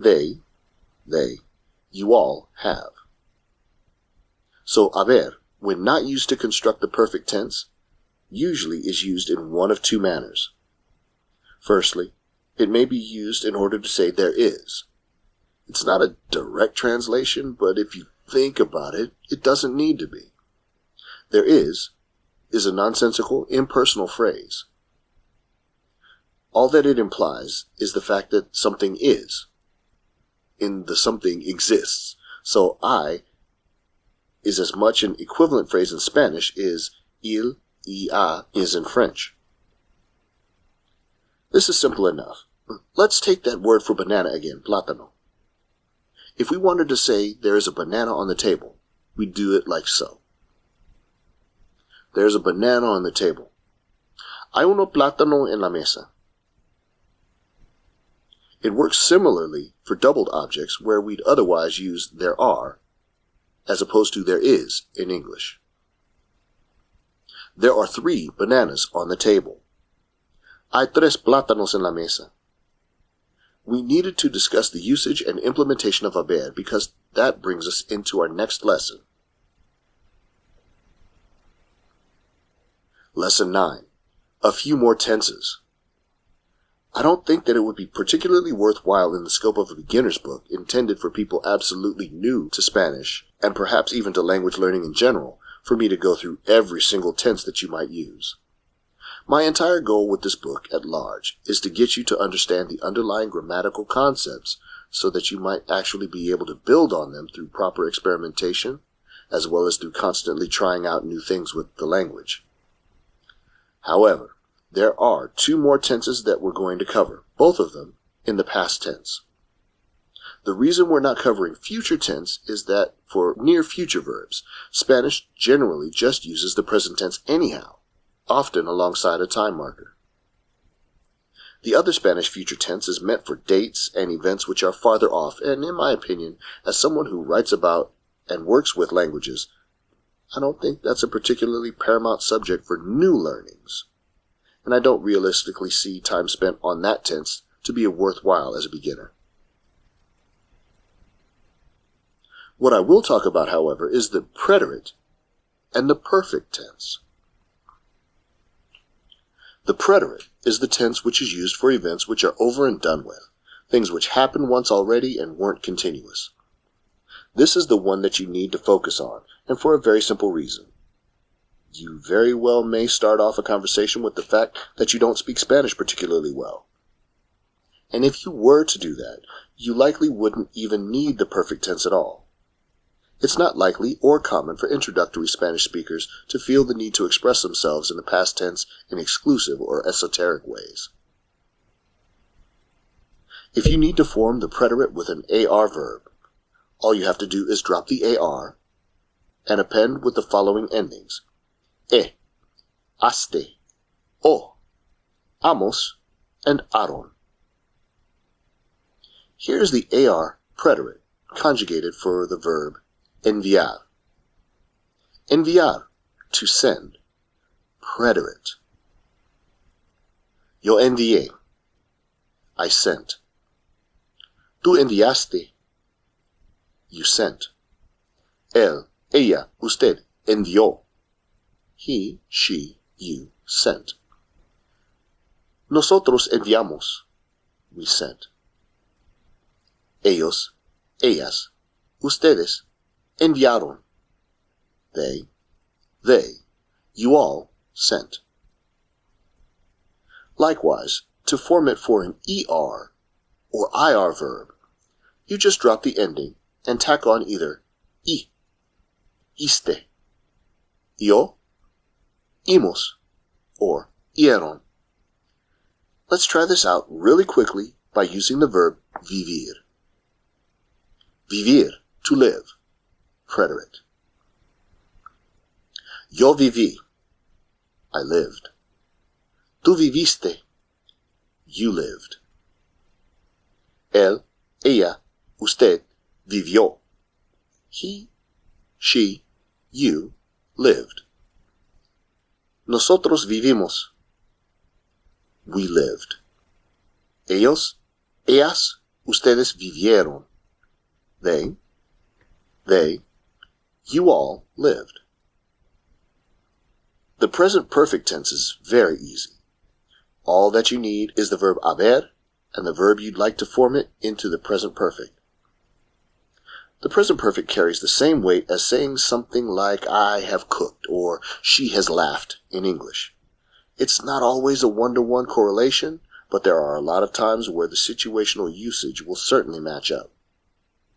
They, you all have. So haber, when not used to construct the perfect tense, usually is used in one of two manners. Firstly, it may be used in order to say there is. It's not a direct translation, but if you think about it, it doesn't need to be. There is a nonsensical, impersonal phrase. All that it implies is the fact that something is, in the something exists. So I is as much an equivalent phrase in Spanish as il y a is in French. This is simple enough. Let's take that word for banana again, plátano. If we wanted to say there is a banana on the table, we'd do it like so. There's a banana on the table. Hay uno plátano en la mesa. It works similarly for doubled objects where we'd otherwise use there are, as opposed to there is in English. There are 3 bananas on the table. Hay 3 plátanos en la mesa. We needed to discuss the usage and implementation of haber because that brings us into our next lesson. Lesson 9. A few more tenses. I don't think that it would be particularly worthwhile in the scope of a beginner's book intended for people absolutely new to Spanish, and perhaps even to language learning in general, for me to go through every single tense that you might use. My entire goal with this book at large is to get you to understand the underlying grammatical concepts so that you might actually be able to build on them through proper experimentation, as well as through constantly trying out new things with the language. However, there are two more tenses that we're going to cover, both of them in the past tense. The reason we're not covering future tense is that for near future verbs, Spanish generally just uses the present tense anyhow, often alongside a time marker. The other Spanish future tense is meant for dates and events which are farther off, and in my opinion, as someone who writes about and works with languages, I don't think that's a particularly paramount subject for new learnings, and I don't realistically see time spent on that tense to be worthwhile as a beginner. What I will talk about, however, is the preterite and the perfect tense. The preterite is the tense which is used for events which are over and done with, things which happened once already and weren't continuous. This is the one that you need to focus on, and for a very simple reason. You very well may start off a conversation with the fact that you don't speak Spanish particularly well. And if you were to do that, you likely wouldn't even need the perfect tense at all. It's not likely or common for introductory Spanish speakers to feel the need to express themselves in the past tense in exclusive or esoteric ways. If you need to form the preterite with an AR verb, all you have to do is drop the AR and append with the following endings: aste, o, amos, and aron. Here's the AR preterite conjugated for the verb enviar. Enviar, to send. Preterite. Yo envié. I sent. Tú enviaste. You sent. Él, ella, usted envió. He, she, you sent. Nosotros enviamos. We sent. Ellos, ellas, ustedes enviaron. They, you all sent. Likewise, to form it for an ER or IR verb, you just drop the ending and tack on either I, iste, yo, imos, or ieron. Let's try this out really quickly by using the verb vivir. Vivir, to live. Preterite. Yo viví. I lived. Tú viviste. You lived. Él, ella, usted vivió. He, she, you lived. Nosotros vivimos. We lived. Ellos, ellas, ustedes vivieron. They, you all lived. The present perfect tense is very easy. All that you need is the verb haber and the verb you'd like to form it into the present perfect. The present perfect carries the same weight as saying something like I have cooked or she has laughed in English. It's not always a one-to-one correlation, but there are a lot of times where the situational usage will certainly match up.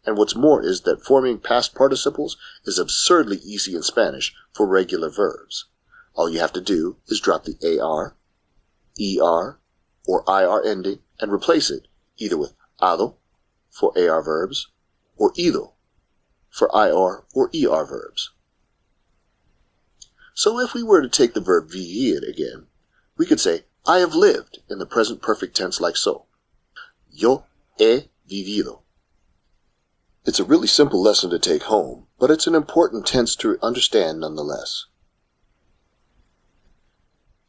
And what's more is that forming past participles is absurdly easy in Spanish for regular verbs. All you have to do is drop the AR, ER, or IR ending and replace it either with ado for AR verbs or ido for IR or ER verbs. So if we were to take the verb vivir again, we could say I have lived in the present perfect tense like so. Yo he vivido. It's a really simple lesson to take home, but it's an important tense to understand nonetheless.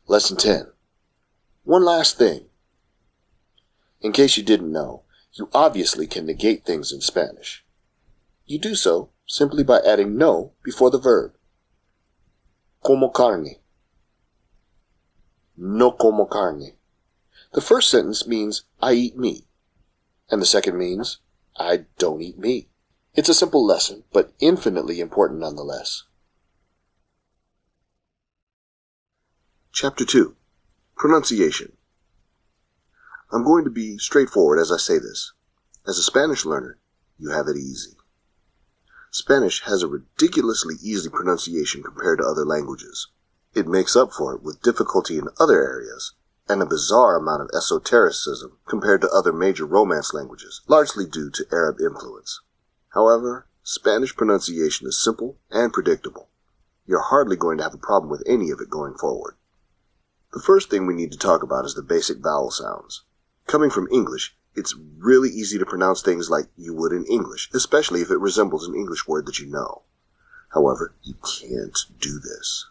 Lesson 10. One last thing. In case you didn't know, you obviously can negate things in Spanish. You do so simply by adding no before the verb. Como carne. No como carne. The first sentence means I eat meat, and the second means I don't eat meat. It's a simple lesson, but infinitely important nonetheless. Chapter 2. Pronunciation. I'm going to be straightforward as I say this. As a Spanish learner, you have it easy. Spanish has a ridiculously easy pronunciation compared to other languages. It makes up for it with difficulty in other areas, and a bizarre amount of esotericism compared to other major Romance languages, largely due to Arab influence. However, Spanish pronunciation is simple and predictable. You're hardly going to have a problem with any of it going forward. The first thing we need to talk about is the basic vowel sounds. Coming from English, it's really easy to pronounce things like you would in English, especially if it resembles an English word that you know. However, you can't do this.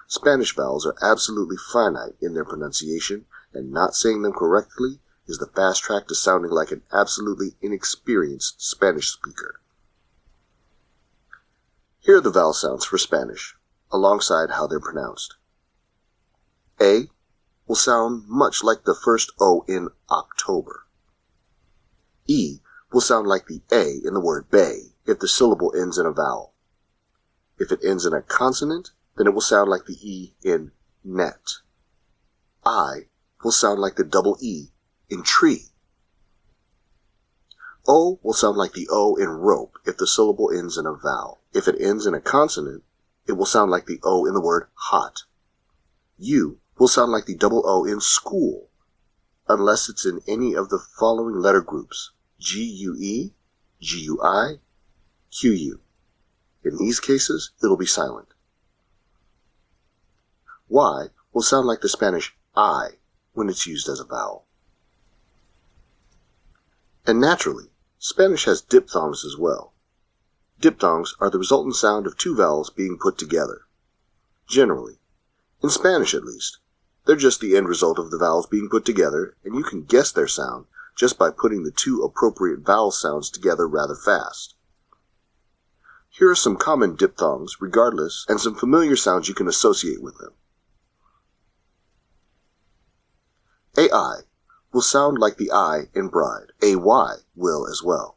Spanish vowels are absolutely finite in their pronunciation, and not saying them correctly is the fast track to sounding like an absolutely inexperienced Spanish speaker. Here are the vowel sounds for Spanish, alongside how they're pronounced. A will sound much like the first O in October. E will sound like the A in the word bay if the syllable ends in a vowel. If it ends in a consonant, then it will sound like the E in net. I will sound like the double E in tree. O will sound like the O in rope if the syllable ends in a vowel. If it ends in a consonant, it will sound like the O in the word hot. U will sound like the double O in school, unless it's in any of the following letter groups: G-U-E, G-U-I, Q-U. In these cases, it'll be silent. Y will sound like the Spanish I when it's used as a vowel. And naturally, Spanish has diphthongs as well. Diphthongs are the resultant sound of two vowels being put together. Generally, in Spanish at least, they're just the end result of the vowels being put together, and you can guess their sound just by putting the two appropriate vowel sounds together rather fast. Here are some common diphthongs, regardless, and some familiar sounds you can associate with them. AI will sound like the I in bride. AY will as well.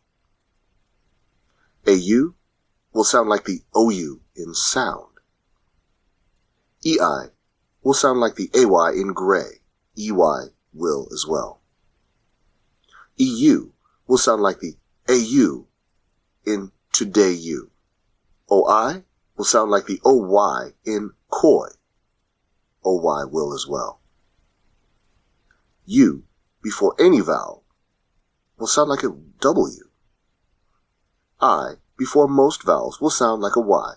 AU will sound like the OU in sound. EI will sound like the AY in gray. EY will as well. EU will sound like the AU in today you. OI will sound like the OY in coy. OY will as well. U before any vowel will sound like a W. I before most vowels will sound like a Y.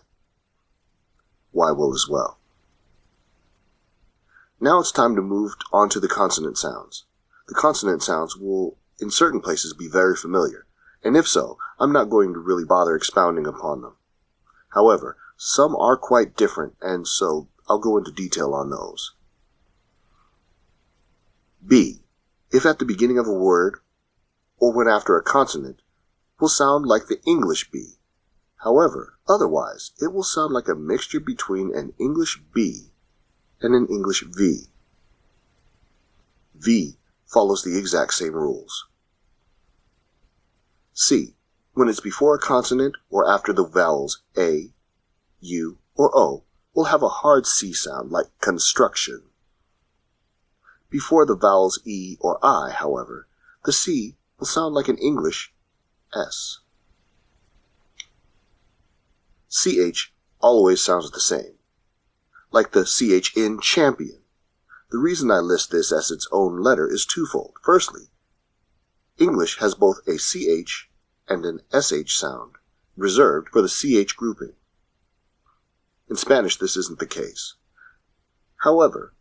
Y will as well. Now it's time to move on to the consonant sounds. The consonant sounds will in certain places be very familiar, and if so, I'm not going to really bother expounding upon them. However, some are quite different, and so I'll go into detail on those. B, if at the beginning of a word, or when after a consonant, will sound like the English B. However, otherwise, it will sound like a mixture between an English B and an English V. V follows the exact same rules. C, when it's before a consonant or after the vowels A, U, or O, will have a hard C sound like construction. Before the vowels E or I, however, the C will sound like an English S. CH always sounds the same, like the CH in champion. The reason I list this as its own letter is twofold. Firstly, English has both a CH and an SH sound, reserved for the CH grouping. In Spanish, this isn't the case. However,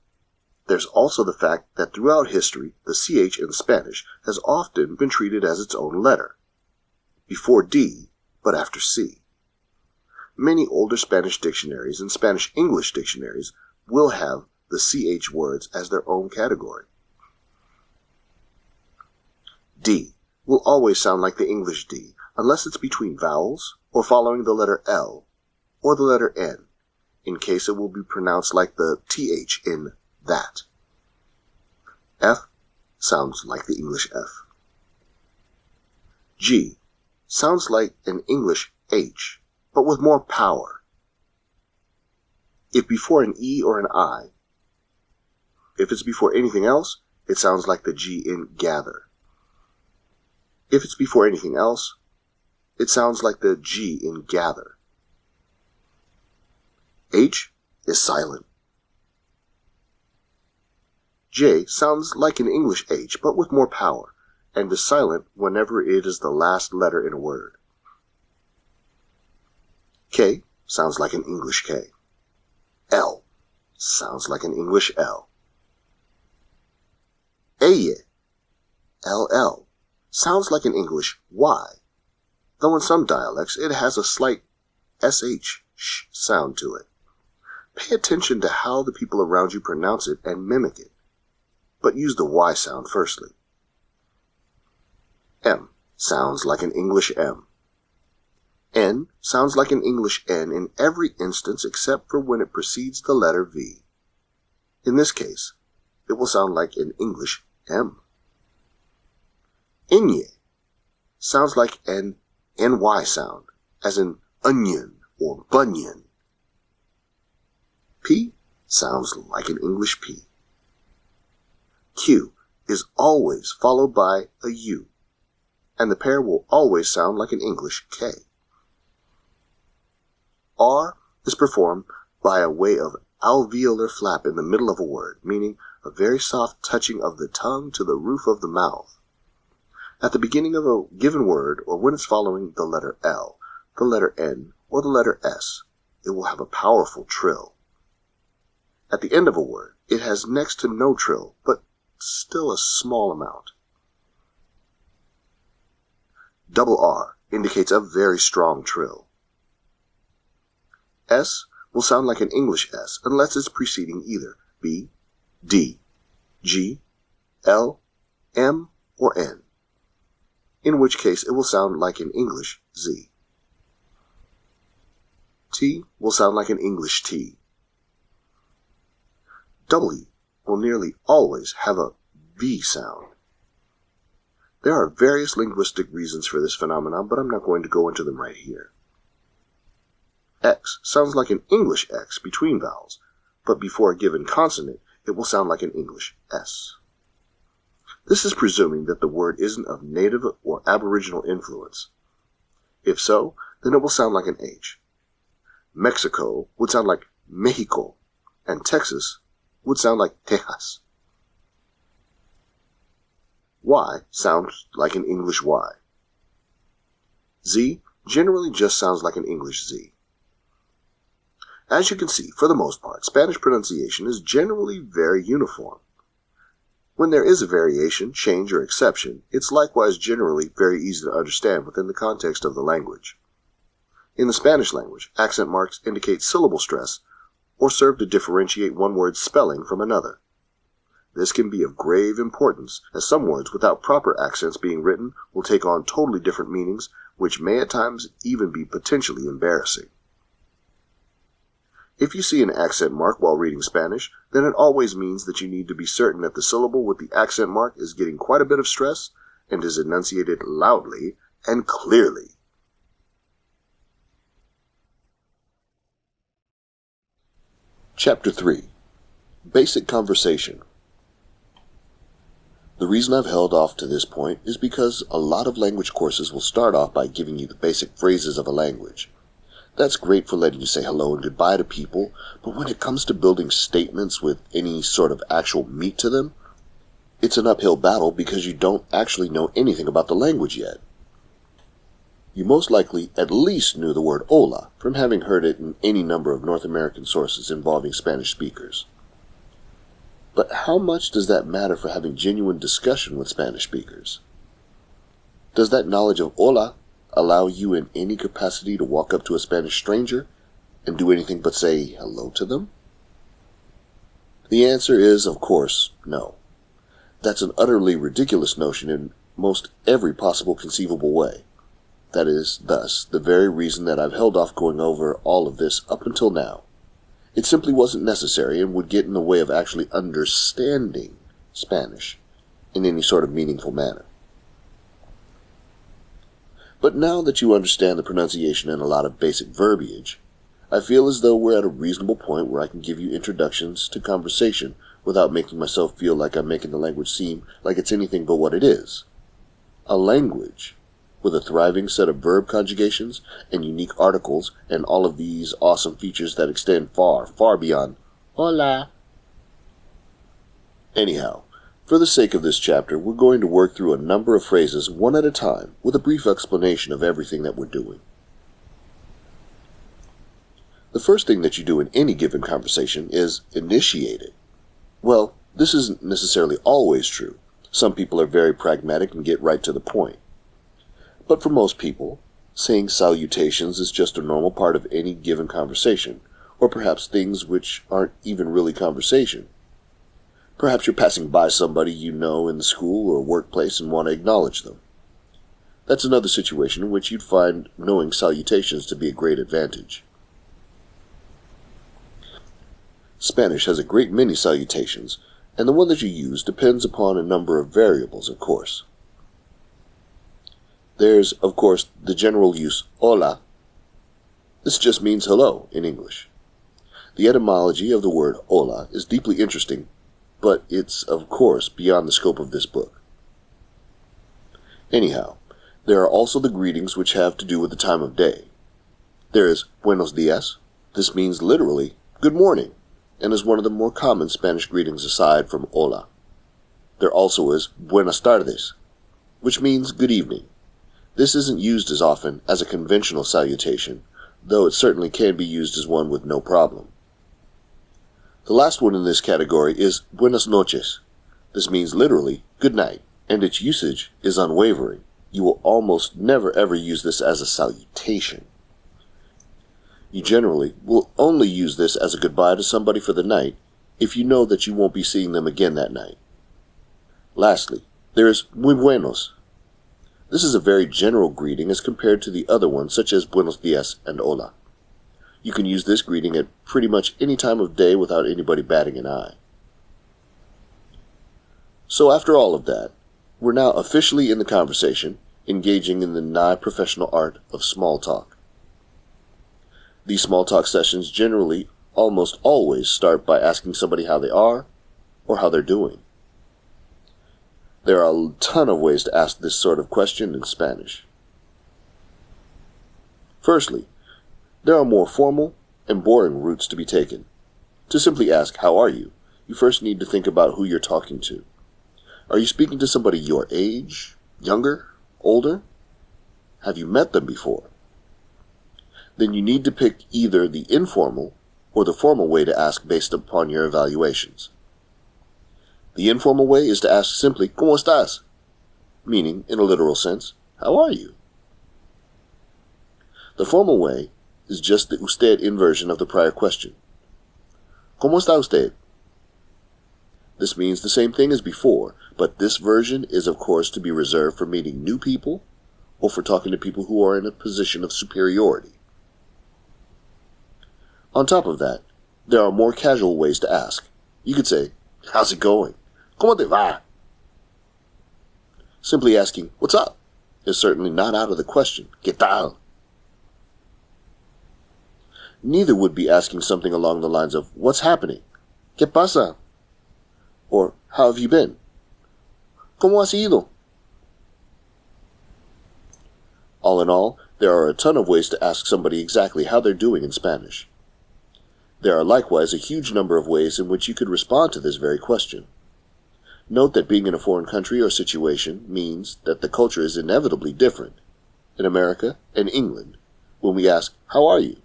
there's also the fact that throughout history, the CH in Spanish has often been treated as its own letter, before D, but after C. Many older Spanish dictionaries and Spanish-English dictionaries will have the CH words as their own category. D will always sound like the English D, unless it's between vowels or following the letter L or the letter N. In case it will be pronounced like the TH in that. F sounds like the English F. G sounds like an English H, but with more power. If before an E or an I, if it's before anything else, it sounds like the G in gather. If it's before anything else, it sounds like the G in gather. H is silent. J sounds like an English H, but with more power, and is silent whenever it is the last letter in a word. K sounds like an English K. L sounds like an English L. Eye, LL, sounds like an English Y, though in some dialects it has a slight SH sound to it. Pay attention to how the people around you pronounce it and mimic it, but use the Y sound firstly. M sounds like an English M. N sounds like an English N in every instance except for when it precedes the letter V. In this case, it will sound like an English M. Inye sounds like an NY sound, as in onion or bunion. P sounds like an English P. Q is always followed by a U, and the pair will always sound like an English K. R is performed by a way of alveolar flap in the middle of a word, meaning a very soft touching of the tongue to the roof of the mouth. At the beginning of a given word, or when it's following the letter L, the letter N, or the letter S, it will have a powerful trill. At the end of a word, it has next to no trill, but still a small amount. Double R indicates a very strong trill. S will sound like an English S unless it's preceding either B, D, G, L, M, or N, in which case it will sound like an English Z. T will sound like an English T. W will nearly always have a V sound. There are various linguistic reasons for this phenomenon, but I'm not going to go into them right here. X sounds like an English X between vowels, but before a given consonant, it will sound like an English S. This is presuming that the word isn't of native or aboriginal influence. If so, then it will sound like an H. Mexico would sound like Mexico, and Texas would sound like Texas. Y sounds like an English Y. Z generally just sounds like an English Z. As you can see, for the most part, Spanish pronunciation is generally very uniform. When there is a variation, change, or exception, it's likewise generally very easy to understand within the context of the language. In the Spanish language, accent marks indicate syllable stress or serve to differentiate one word's spelling from another. This can be of grave importance, as some words without proper accents being written will take on totally different meanings, which may at times even be potentially embarrassing. If you see an accent mark while reading Spanish, then it always means that you need to be certain that the syllable with the accent mark is getting quite a bit of stress and is enunciated loudly and clearly. Chapter 3. Basic Conversation. The reason I've held off to this point is because a lot of language courses will start off by giving you the basic phrases of a language. That's great for letting you say hello and goodbye to people, but when it comes to building statements with any sort of actual meat to them, it's an uphill battle because you don't actually know anything about the language yet. You most likely at least knew the word hola from having heard it in any number of North American sources involving Spanish speakers. But how much does that matter for having genuine discussion with Spanish speakers? Does that knowledge of hola allow you in any capacity to walk up to a Spanish stranger and do anything but say hello to them? The answer is, of course, no. That's an utterly ridiculous notion in most every possible conceivable way. That is, thus, the very reason that I've held off going over all of this up until now. It simply wasn't necessary and would get in the way of actually understanding Spanish in any sort of meaningful manner. But now that you understand the pronunciation and a lot of basic verbiage, I feel as though we're at a reasonable point where I can give you introductions to conversation without making myself feel like I'm making the language seem like it's anything but what it is. A language with a thriving set of verb conjugations and unique articles and all of these awesome features that extend far, far beyond hola. Anyhow, for the sake of this chapter, we're going to work through a number of phrases one at a time with a brief explanation of everything that we're doing. The first thing that you do in any given conversation is initiate it. Well, this isn't necessarily always true. Some people are very pragmatic and get right to the point. But for most people, saying salutations is just a normal part of any given conversation, or perhaps things which aren't even really conversation. Perhaps you're passing by somebody you know in the school or workplace and want to acknowledge them. That's another situation in which you'd find knowing salutations to be a great advantage. Spanish has a great many salutations, and the one that you use depends upon a number of variables, of course. There's, of course, the general use hola. This just means hello in English. The etymology of the word hola is deeply interesting, but it's, of course, beyond the scope of this book. Anyhow, there are also the greetings which have to do with the time of day. There is buenos dias. This means literally good morning, and is one of the more common Spanish greetings aside from hola. There also is buenas tardes, which means good evening. This isn't used as often as a conventional salutation, though it certainly can be used as one with no problem. The last one in this category is buenas noches. This means literally good night, and its usage is unwavering. You will almost never ever use this as a salutation. You generally will only use this as a goodbye to somebody for the night if you know that you won't be seeing them again that night. Lastly, there is muy buenos. This is a very general greeting as compared to the other ones such as buenos dias and hola. You can use this greeting at pretty much any time of day without anybody batting an eye. So after all of that, we're now officially in the conversation, engaging in the nigh-professional art of small talk. These small talk sessions generally almost always start by asking somebody how they are or how they're doing. There are a ton of ways to ask this sort of question in Spanish. Firstly, there are more formal and boring routes to be taken. To simply ask, how are you? You first need to think about who you're talking to. Are you speaking to somebody your age, younger, older? Have you met them before? Then you need to pick either the informal or the formal way to ask based upon your evaluations. The informal way is to ask simply, ¿Cómo estás? Meaning, in a literal sense, how are you? The formal way is just the usted inversion of the prior question. ¿Cómo está usted? This means the same thing as before, but this version is of course to be reserved for meeting new people or for talking to people who are in a position of superiority. On top of that, there are more casual ways to ask. You could say, how's it going? ¿Cómo te va? Simply asking, what's up? Is certainly not out of the question. ¿Qué tal? Neither would be asking something along the lines of, what's happening? ¿Qué pasa? Or, how have you been? ¿Cómo has ido? All in all, there are a ton of ways to ask somebody exactly how they're doing in Spanish. There are likewise a huge number of ways in which you could respond to this very question. Note that being in a foreign country or situation means that the culture is inevitably different in America and England when we ask, how are you?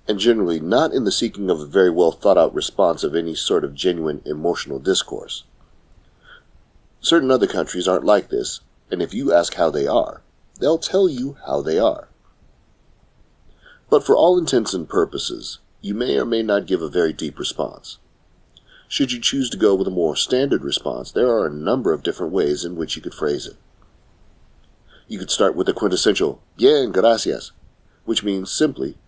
And generally not in the seeking of a very well thought out response of any sort of genuine emotional discourse. Certain other countries aren't like this, and if you ask how they are, they'll tell you how they are. But for all intents and purposes, you may or may not give a very deep response. Should you choose to go with a more standard response, there are a number of different ways in which you could phrase it. You could start with the quintessential, bien, gracias, which means simply,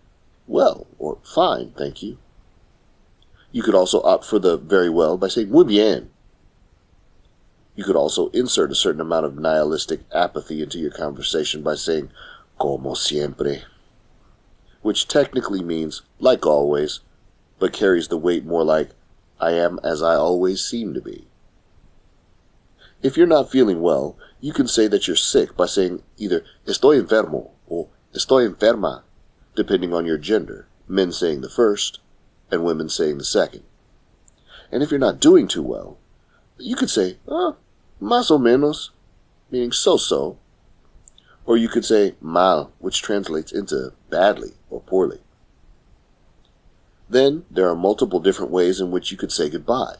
well, or fine, thank you. You could also opt for the very well by saying, muy bien. You could also insert a certain amount of nihilistic apathy into your conversation by saying, como siempre, which technically means, like always, but carries the weight more like, I am as I always seem to be. If you're not feeling well, You can say that you're sick by saying either estoy enfermo or estoy enferma, depending on your gender, men saying the first and women saying the second. And if you're not doing too well, you could say, más o menos, meaning so-so. Or you could say mal, which translates into badly or poorly. Then there are multiple different ways in which you could say goodbye.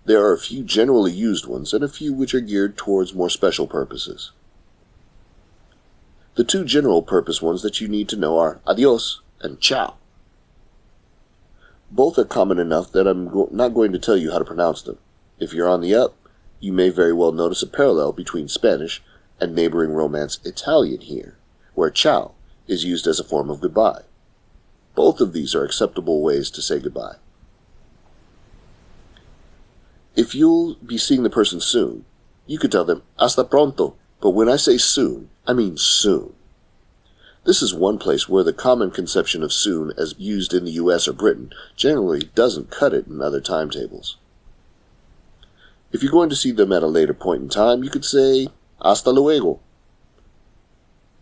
There are a few generally used ones and a few which are geared towards more special purposes. The two general purpose ones that you need to know are adios and ciao. Both are common enough that I'm not going to tell you how to pronounce them. If you're on the up, you may very well notice a parallel between Spanish and neighboring Romance Italian here, where ciao is used as a form of goodbye. Both of these are acceptable ways to say goodbye. If you'll be seeing the person soon, you could tell them hasta pronto, but when I say soon, I mean soon. This is one place where the common conception of soon as used in the US or Britain generally doesn't cut it in other timetables. If you're going to see them at a later point in time, you could say hasta luego.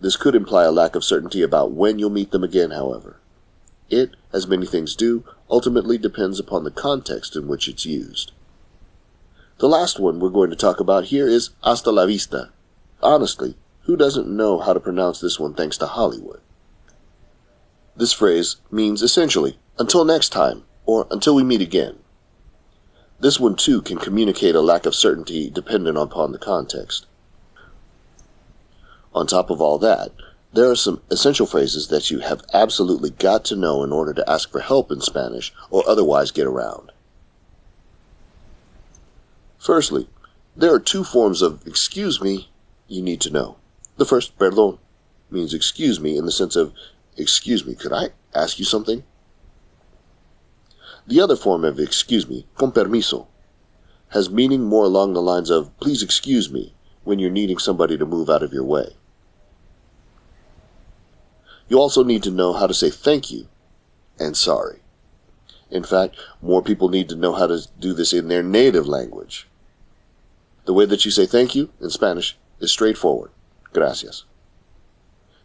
This could imply a lack of certainty about when you'll meet them again, however. It, as many things do, ultimately depends upon the context in which it's used. The last one we're going to talk about here is hasta la vista. Honestly, who doesn't know how to pronounce this one thanks to Hollywood? This phrase means essentially, until next time, or until we meet again. This one too can communicate a lack of certainty dependent upon the context. On top of all that, there are some essential phrases that you have absolutely got to know in order to ask for help in Spanish or otherwise get around. Firstly, there are two forms of excuse me you need to know. The first, perdón, means excuse me in the sense of, excuse me, could I ask you something? The other form of excuse me, con permiso, has meaning more along the lines of, please excuse me, when you're needing somebody to move out of your way. You also need to know how to say thank you and sorry. In fact, more people need to know how to do this in their native language. The way that you say thank you in Spanish is straightforward. Gracias.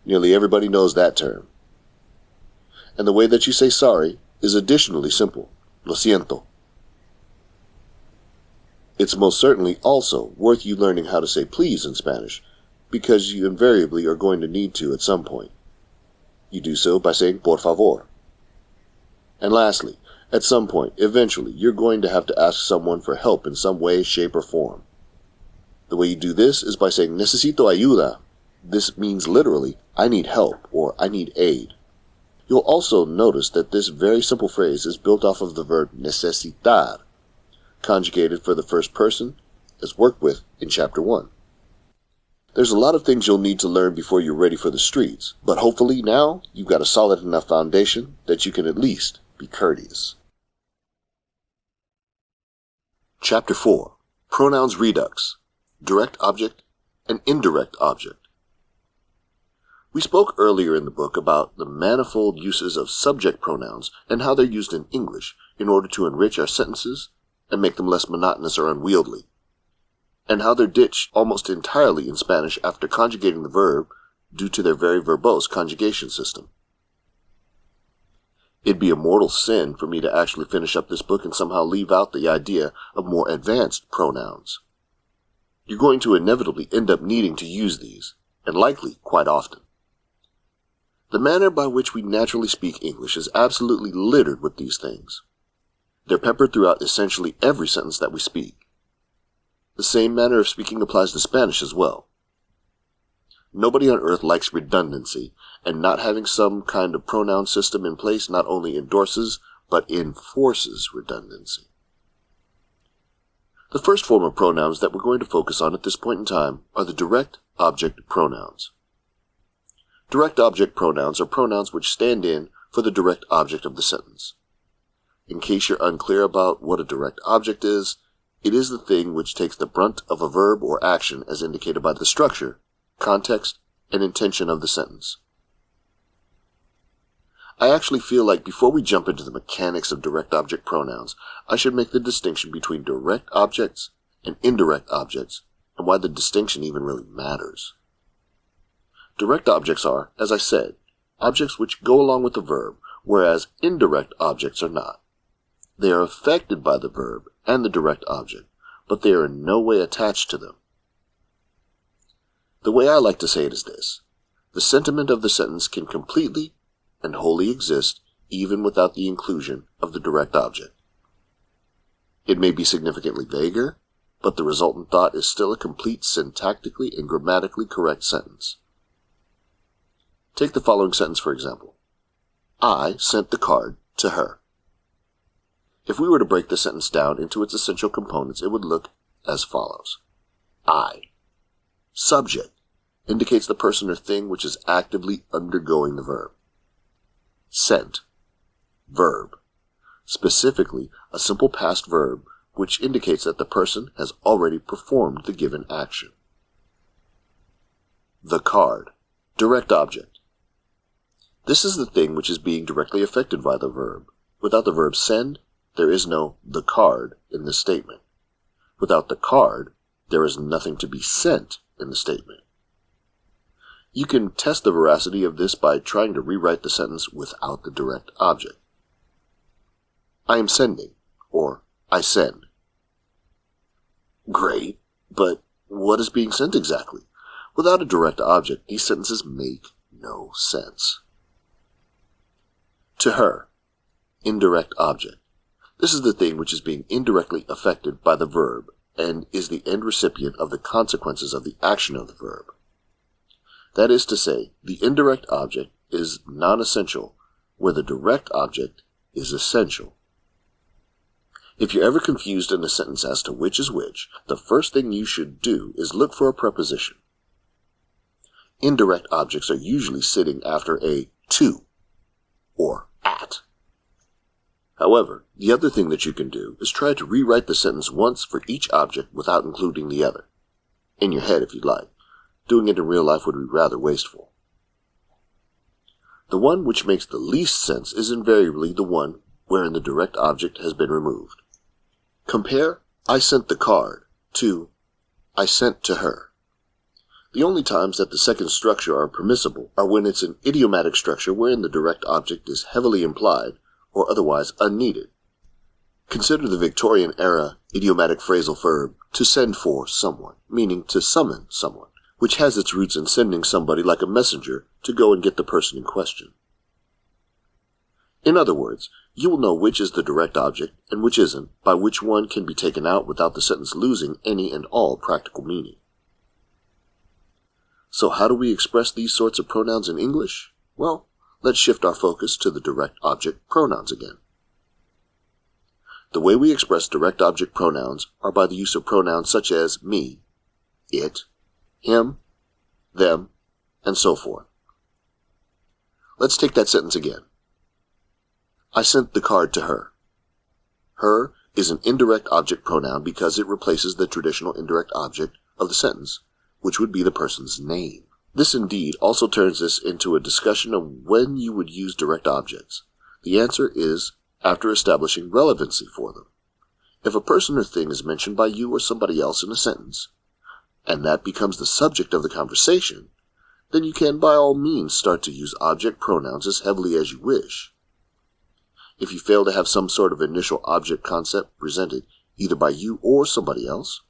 Nearly everybody knows that term. And the way that you say sorry is additionally simple. Lo siento. It's most certainly also worth you learning how to say please in Spanish, because you invariably are going to need to at some point. You do so by saying por favor. And lastly, at some point, eventually, you're going to have to ask someone for help in some way, shape, or form. The way you do this is by saying necesito ayuda. This means literally, I need help, or I need aid. You'll also notice that this very simple phrase is built off of the verb necesitar, conjugated for the first person, as worked with in Chapter 1. There's a lot of things you'll need to learn before you're ready for the streets, but hopefully now you've got a solid enough foundation that you can at least be courteous. Chapter 4. Pronouns Redux. Direct object and indirect object. We spoke earlier in the book about the manifold uses of subject pronouns and how they're used in English in order to enrich our sentences and make them less monotonous or unwieldy, and how they're ditched almost entirely in Spanish after conjugating the verb due to their very verbose conjugation system. It'd be a mortal sin for me to actually finish up this book and somehow leave out the idea of more advanced pronouns. You're going to inevitably end up needing to use these, and likely quite often. The manner by which we naturally speak English is absolutely littered with these things. They're peppered throughout essentially every sentence that we speak. The same manner of speaking applies to Spanish as well. Nobody on earth likes redundancy, and not having some kind of pronoun system in place not only endorses, but enforces redundancy. The first form of pronouns that we're going to focus on at this point in time are the direct object pronouns. Direct object pronouns are pronouns which stand in for the direct object of the sentence. In case you're unclear about what a direct object is, it is the thing which takes the brunt of a verb or action as indicated by the structure, context, and intention of the sentence. I actually feel like before we jump into the mechanics of direct object pronouns, I should make the distinction between direct objects and indirect objects and why the distinction even really matters. Direct objects are, as I said, objects which go along with the verb, whereas indirect objects are not. They are affected by the verb and the direct object, but they are in no way attached to them. The way I like to say it is this: the sentiment of the sentence can completely and wholly exist even without the inclusion of the direct object. It may be significantly vaguer, but the resultant thought is still a complete syntactically and grammatically correct sentence. Take the following sentence for example. I sent the card to her. If we were to break the sentence down into its essential components, it would look as follows. I. Subject indicates the person or thing which is actively undergoing the verb. Sent. Verb. Specifically, a simple past verb which indicates that the person has already performed the given action. The card. Direct object. This is the thing which is being directly affected by the verb. Without the verb send, there is no the card in this statement. Without the card, there is nothing to be sent in the statement. You can test the veracity of this by trying to rewrite the sentence without the direct object. I am sending, or I send. Great, but what is being sent exactly? Without a direct object, these sentences make no sense. To her. Indirect object. This is the thing which is being indirectly affected by the verb and is the end recipient of the consequences of the action of the verb. That is to say, the indirect object is non-essential, where the direct object is essential. If you're ever confused in a sentence as to which is which, the first thing you should do is look for a preposition. Indirect objects are usually sitting after a to or at. However, the other thing that you can do is try to rewrite the sentence once for each object without including the other. In your head, if you'd like. Doing it in real life would be rather wasteful. The one which makes the least sense is invariably the one wherein the direct object has been removed. Compare I sent the card to I sent to her. The only times that the second structure are permissible are when it's an idiomatic structure wherein the direct object is heavily implied or otherwise unneeded. Consider the Victorian-era idiomatic phrasal verb to send for someone, meaning to summon someone, which has its roots in sending somebody like a messenger to go and get the person in question. In other words, you will know which is the direct object and which isn't by which one can be taken out without the sentence losing any and all practical meaning. So how do we express these sorts of pronouns in English? Well, let's shift our focus to the direct object pronouns again. The way we express direct object pronouns are by the use of pronouns such as me, it, him, them, and so forth. Let's take that sentence again. I sent the card to her. Her is an indirect object pronoun because it replaces the traditional indirect object of the sentence, which would be the person's name. This indeed also turns this into a discussion of when you would use direct objects. The answer is after establishing relevancy for them. If a person or thing is mentioned by you or somebody else in a sentence, and that becomes the subject of the conversation, then you can by all means start to use object pronouns as heavily as you wish. If you fail to have some sort of initial object concept presented either by you or somebody else,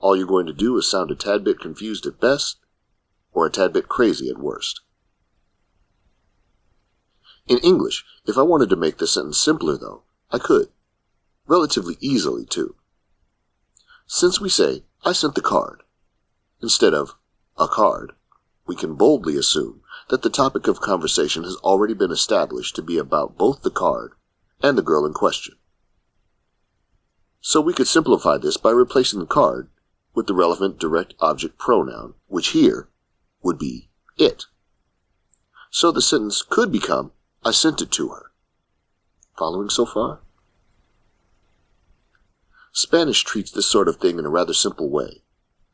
all you're going to do is sound a tad bit confused at best, or a tad bit crazy at worst. In English, if I wanted to make this sentence simpler though, I could. Relatively easily too. Since we say, I sent the card, instead of a card, we can boldly assume that the topic of conversation has already been established to be about both the card and the girl in question. So we could simplify this by replacing the card with the relevant direct object pronoun, which here would be it. So the sentence could become, I sent it to her. Following so far? Spanish treats this sort of thing in a rather simple way.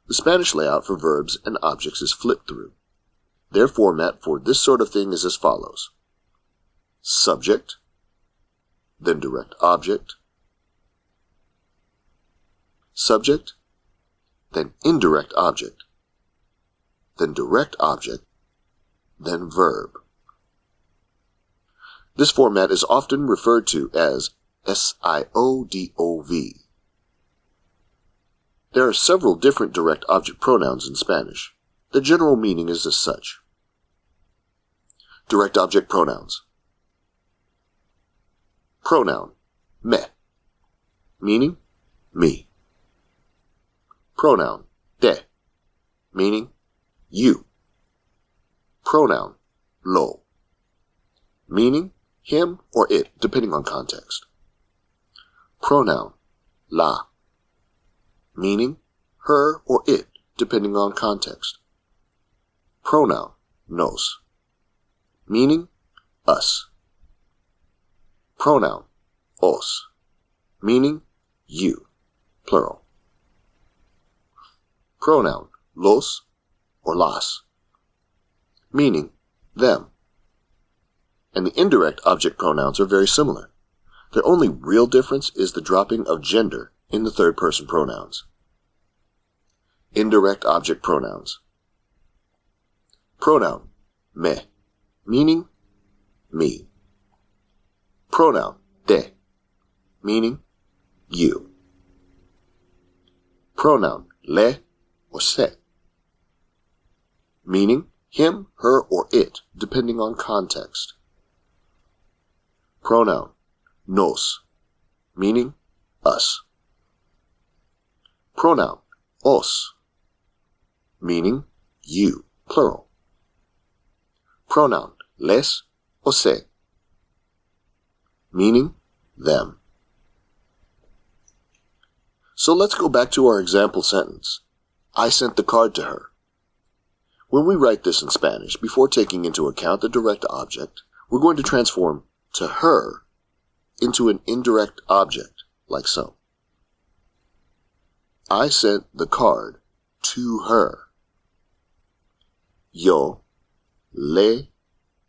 The Spanish layout for verbs and objects is flipped through. Their format for this sort of thing is as follows. Subject, then direct object, subject, then indirect object, then direct object, then verb. This format is often referred to as SIODOV. There are several different direct object pronouns in Spanish. The general meaning is as such. Direct object pronouns. Pronoun, me, meaning me. Pronoun, te, meaning you. Pronoun, lo, meaning him or it, depending on context. Pronoun, la, meaning her or it, depending on context. Pronoun, nos, meaning us. Pronoun, os, meaning you, plural. Pronoun, los or las, meaning them. And the indirect object pronouns are very similar. Their only real difference is the dropping of gender in the third person pronouns. Indirect object pronouns. Pronoun, me, meaning me. Pronoun, te, meaning you. Pronoun, le or se, meaning him, her, or it, depending on context. Pronoun, nos, meaning us. Pronoun, os, meaning you, plural. Pronoun, les or se, meaning them. So let's go back to our example sentence. I sent the card to her. When we write this in Spanish, before taking into account the direct object, we're going to transform to her into an indirect object, like so. I sent the card to her. Yo le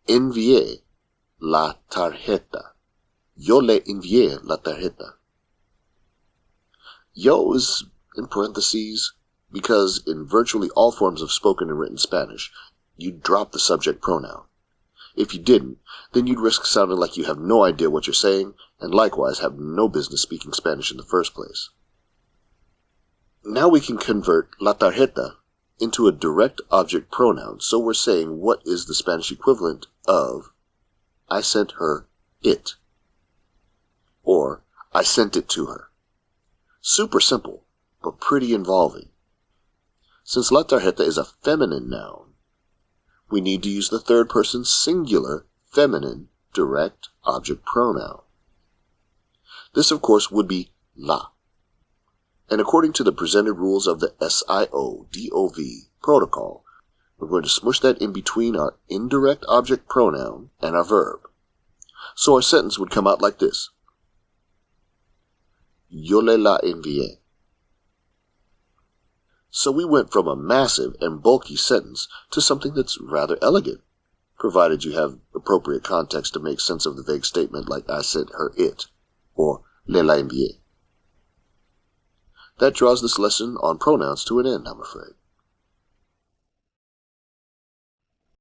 envié la tarjeta. Yo le envié la tarjeta. Yo is in parentheses because in virtually all forms of spoken and written Spanish, you drop the subject pronoun. If you didn't, then you'd risk sounding like you have no idea what you're saying, and likewise have no business speaking Spanish in the first place. Now we can convert la tarjeta into a direct object pronoun, so we're saying what is the Spanish equivalent of I sent her it, or I sent it to her. Super simple, but pretty involving. Since la tarjeta is a feminine noun, we need to use the third person singular feminine direct object pronoun. This, of course, would be la. And according to the presented rules of the SIODOV protocol, we're going to smush that in between our indirect object pronoun and our verb. So our sentence would come out like this. Yo le la envié. So we went from a massive and bulky sentence to something that's rather elegant, provided you have appropriate context to make sense of the vague statement like I sent her it, or le la envié. That draws this lesson on pronouns to an end, I'm afraid.